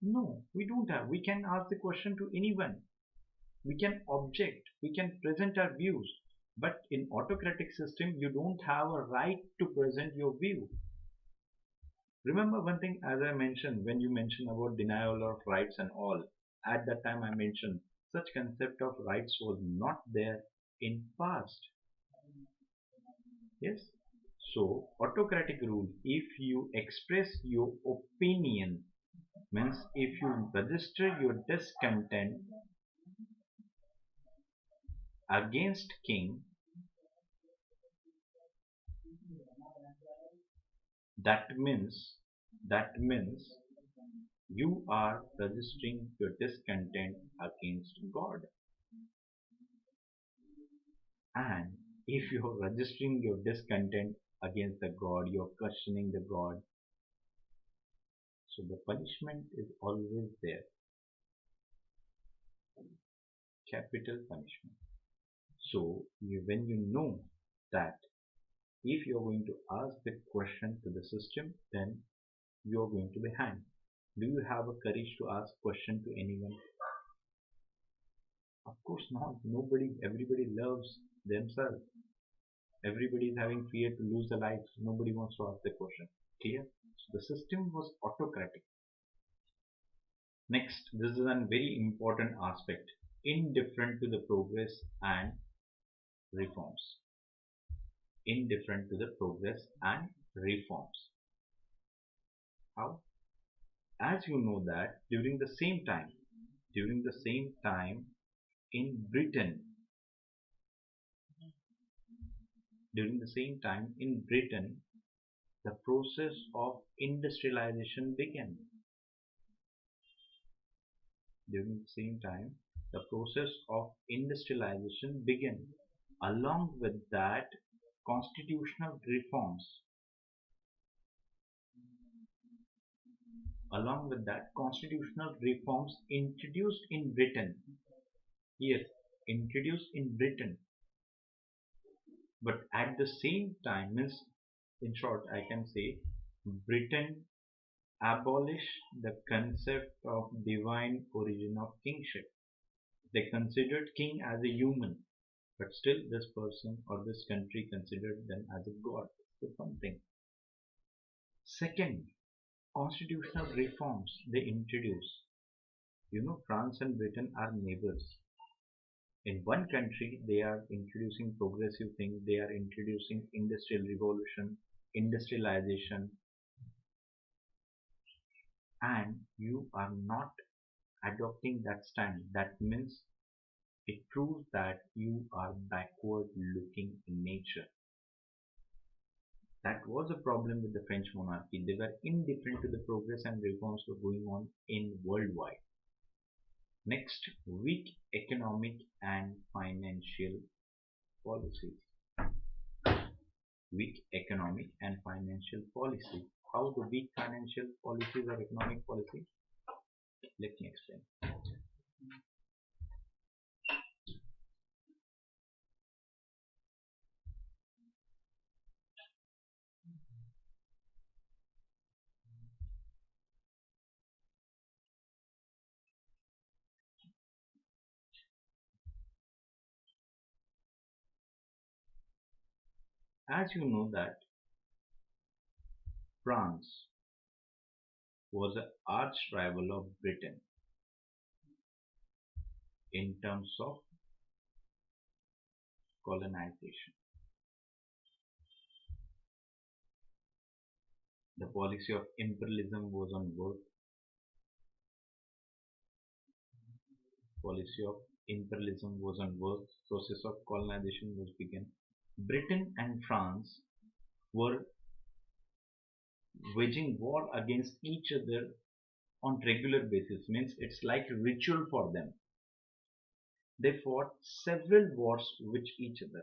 No, we don't have. We can ask the question to anyone. We can object. We can present our views. But in autocratic system, you don't have a right to present your view. Remember one thing, as I mentioned, when you mentioned about denial of rights and all, at that time I mentioned such concept of rights was not there in past. Yes. So autocratic rule, if you express your opinion, means if you register your discontent against king, that means that means you are registering your discontent against God. And if you're registering your discontent against the God, you're questioning the God. So the punishment is always there, capital punishment. So when you know that if you're going to ask the question to the system, then you're going to be hanged. Do you have a courage to ask question to anyone? Of course not. Nobody, everybody loves themselves. Everybody is having fear to lose their lives. Nobody wants to ask the question. Clear? So the system was autocratic. Next, this is a very important aspect. Indifferent to the progress and reforms. Indifferent to the progress and reforms. How? As you know that during the same time in Britain, during the same time in Britain, the process of industrialization began. During the same time, the process of industrialization began. Along with that, constitutional reforms. Along with that, constitutional reforms introduced in Britain. Yes, introduced in Britain. But at the same time, means in short, I can say Britain abolished the concept of divine origin of kingship. They considered king as a human, but still this person or this country considered them as a god. So something. Second, constitutional reforms they introduce. You know, France and Britain are neighbors. In one country, they are introducing progressive things. They are introducing industrial revolution, industrialization, and you are not adopting that stand. That means it proves that you are backward looking in nature. That was a problem with the French monarchy. They were indifferent to the progress and reforms were going on in worldwide. Next, weak economic and financial policies. Weak economic and financial policy. How the weak financial policies or economic policy? Let me explain. As you know that France was an arch rival of Britain in terms of colonization. The policy of imperialism was on work. Policy of imperialism was on work. Process of colonization was begun. Britain and France were waging war against each other on regular basis. Means it's like a ritual for them. They fought several wars with each other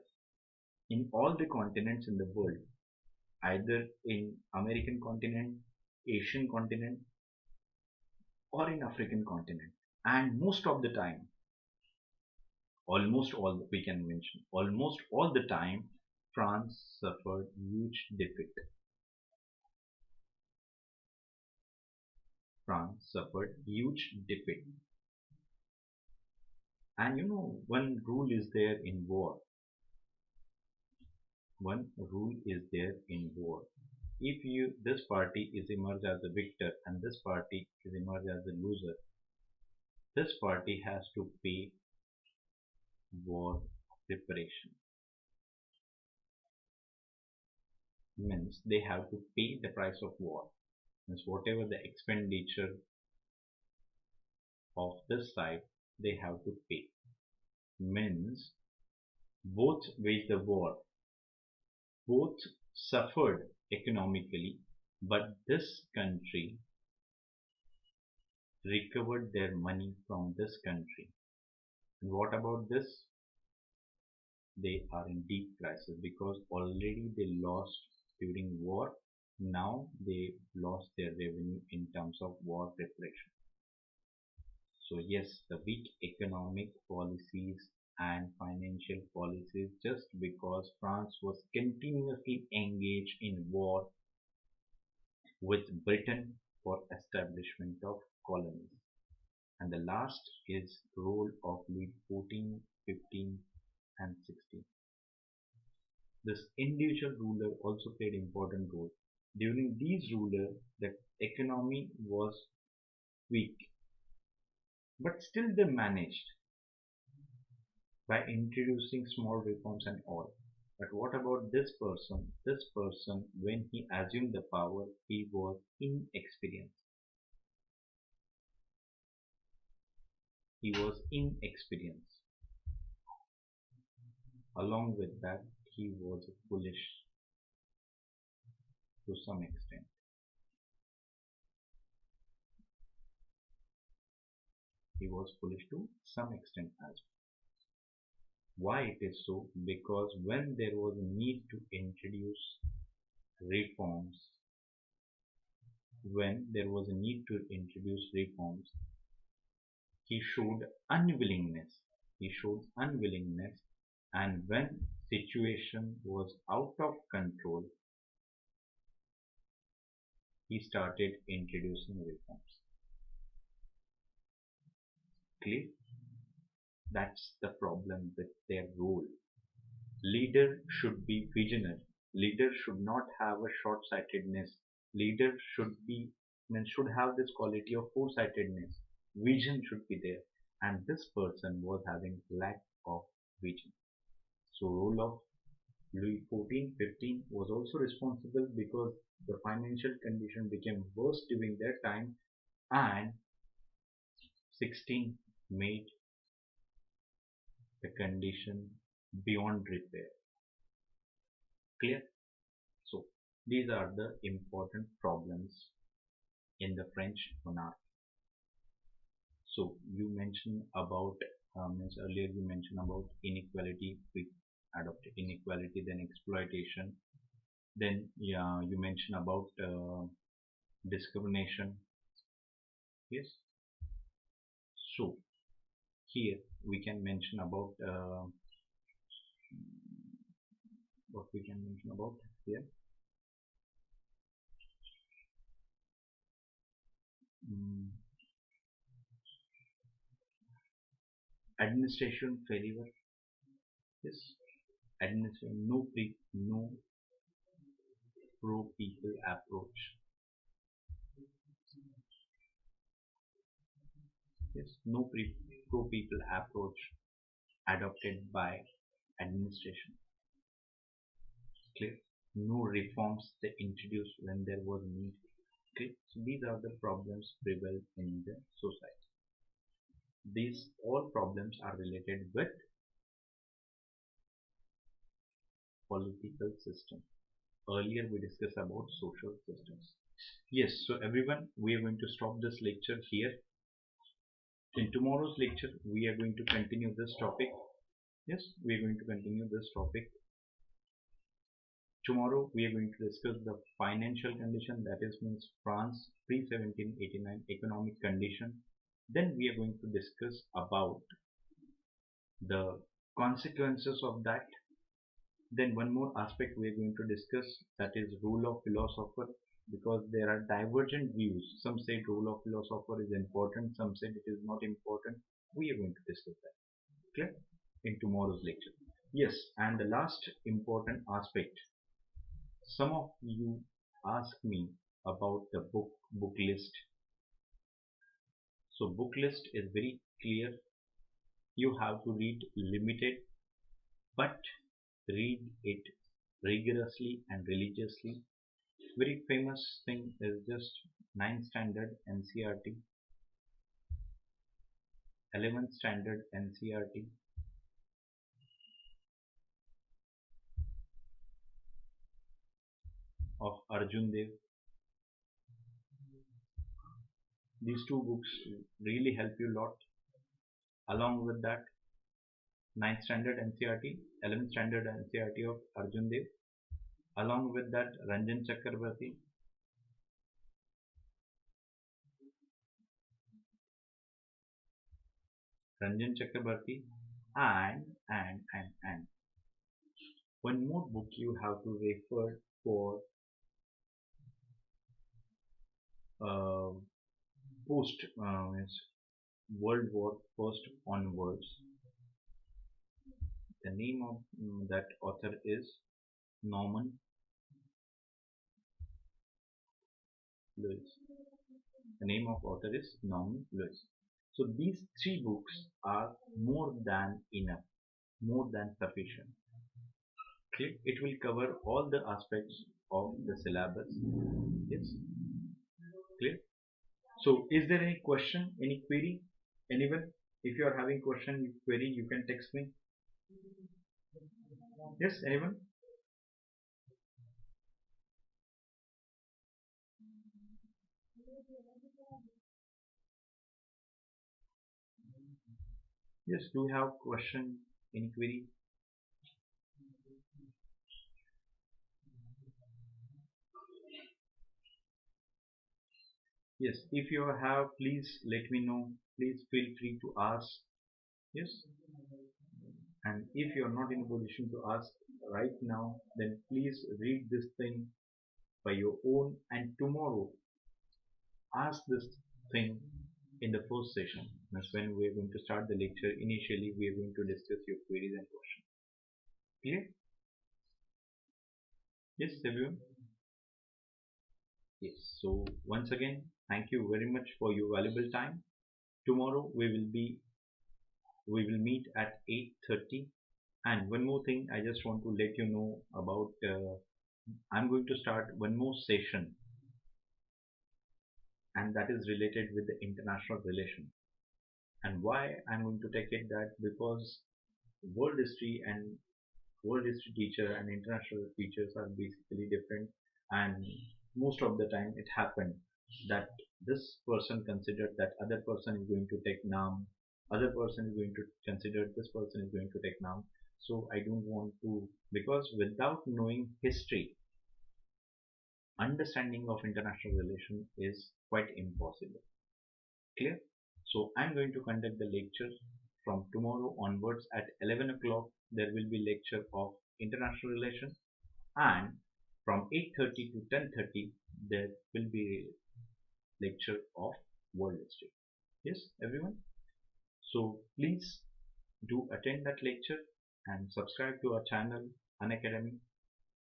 in all the continents in the world, either in American continent, Asian continent, or in African continent. And most of the time, almost all we can mention, almost all the time, France suffered huge defeat. France suffered huge defeat. And you know, one rule is there in war. One rule is there in war. If this party is emerged as a victor and this party is emerged as a loser, this party has to pay war reparation. means they have to pay the price of war. Means whatever the expenditure of this side, they have to pay. Means both waged the war, both suffered economically, but this country recovered their money from this country. And what about this? They are in deep crisis because already they lost during war. Now they lost their revenue in terms of war preparation. So yes, the weak economic policies and financial policies, just because France was continuously engaged in war with Britain for establishment of colonies. And the last is role of Louis XIV, 15 and 16. This individual ruler also played important role. During these rulers, the economy was weak, but still they managed by introducing small reforms and all. But what about this person? This person, when he assumed the power, he was inexperienced. He was inexperienced. Along with that, he was foolish to some extent. He was foolish to some extent as well. Why it is so? Because when there was a need to introduce reforms, he showed unwillingness. He showed unwillingness, and when situation was out of control, he started introducing reforms. Clear? That's the problem with their role. Leader should be visionary. Leader should not have a short-sightedness. Leader should have this quality of foresightedness. Vision should be there, and this person was having lack of vision. So role of Louis XIV, 15 was also responsible because the financial condition became worse during their time, and 16 made the condition beyond repair. Clear? So these are the important problems in the French monarchy. So you mentioned about earlier you mentioned about inequality. We adopted inequality, then exploitation. Then yeah, you mentioned about discrimination. Yes. So here we can mention about what we can mention about here. Mm, administration failure. Yes. Administration no pro people approach. Yes. No pro people approach adopted by administration. Clear? No reforms they introduced when there was need. Okay, so these are the problems prevalent in the society. These all problems are related with political system. Earlier we discussed about social systems. Yes, so everyone, we are going to stop this lecture here. In tomorrow's lecture, we are going to continue this topic. Yes, we are going to continue this topic. Tomorrow we are going to discuss the financial condition, that is means France pre-1789 economic condition. Then we are going to discuss about the consequences of that. Then one more aspect we are going to discuss, that is role of philosopher, because there are divergent views. Some say role of philosopher is important, some say it is not important. We are going to discuss that. Clear? In tomorrow's lecture. Yes, and the last important aspect, some of you ask me about the book list. So book list is very clear. You have to read limited, but read it rigorously and religiously. Very famous thing is just 9th standard NCRT, 11th standard NCRT of Arjun Dev. These two books really help you a lot. Along with that, 9th standard NCRT, 11th standard NCRT of Arjun Dev. Along with that, Ranjan Chakrabarti, and one more book you have to refer for uh, post World War First onwards. The name of that author is Norman Lewis. The name of author is Norman Lewis. So these three books are more than enough, more than sufficient. Okay? It will cover all the aspects of the syllabus. Yes, clear. So is there any question, any query? Anyone? If you are having question, query, you can text me. Yes, anyone? Yes, do you have question, any query? Yes, if you have, please let me know. Please feel free to ask. Yes, and if you are not in a position to ask right now, then please read this thing by your own, and tomorrow ask this thing in the first session. That's when we are going to start the lecture. Initially, we are going to discuss your queries and questions. Clear? Yes, everyone. Yes. So once again, thank you very much for your valuable time. Tomorrow we will meet at 8:30. And one more thing, I just want to let you know about. I'm going to start one more session, and that is related with the international relation. And why I'm going to take it that because world history and world history teacher and international teachers are basically different, and most of the time it happened that this person considered that other person is going to take nam, other person is going to consider this person is going to take nam. So I don't want to, because without knowing history, understanding of international relation is quite impossible. Clear? So I'm going to conduct the lecture from tomorrow onwards at 11 o'clock. There will be lecture of international relations, and from 8:30 to 10:30 there will be lecture of world history. Yes, everyone. So please do attend that lecture and subscribe to our channel Unacademy.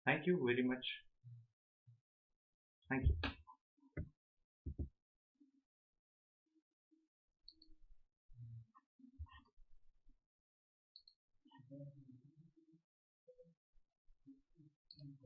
Thank you very much. Thank you.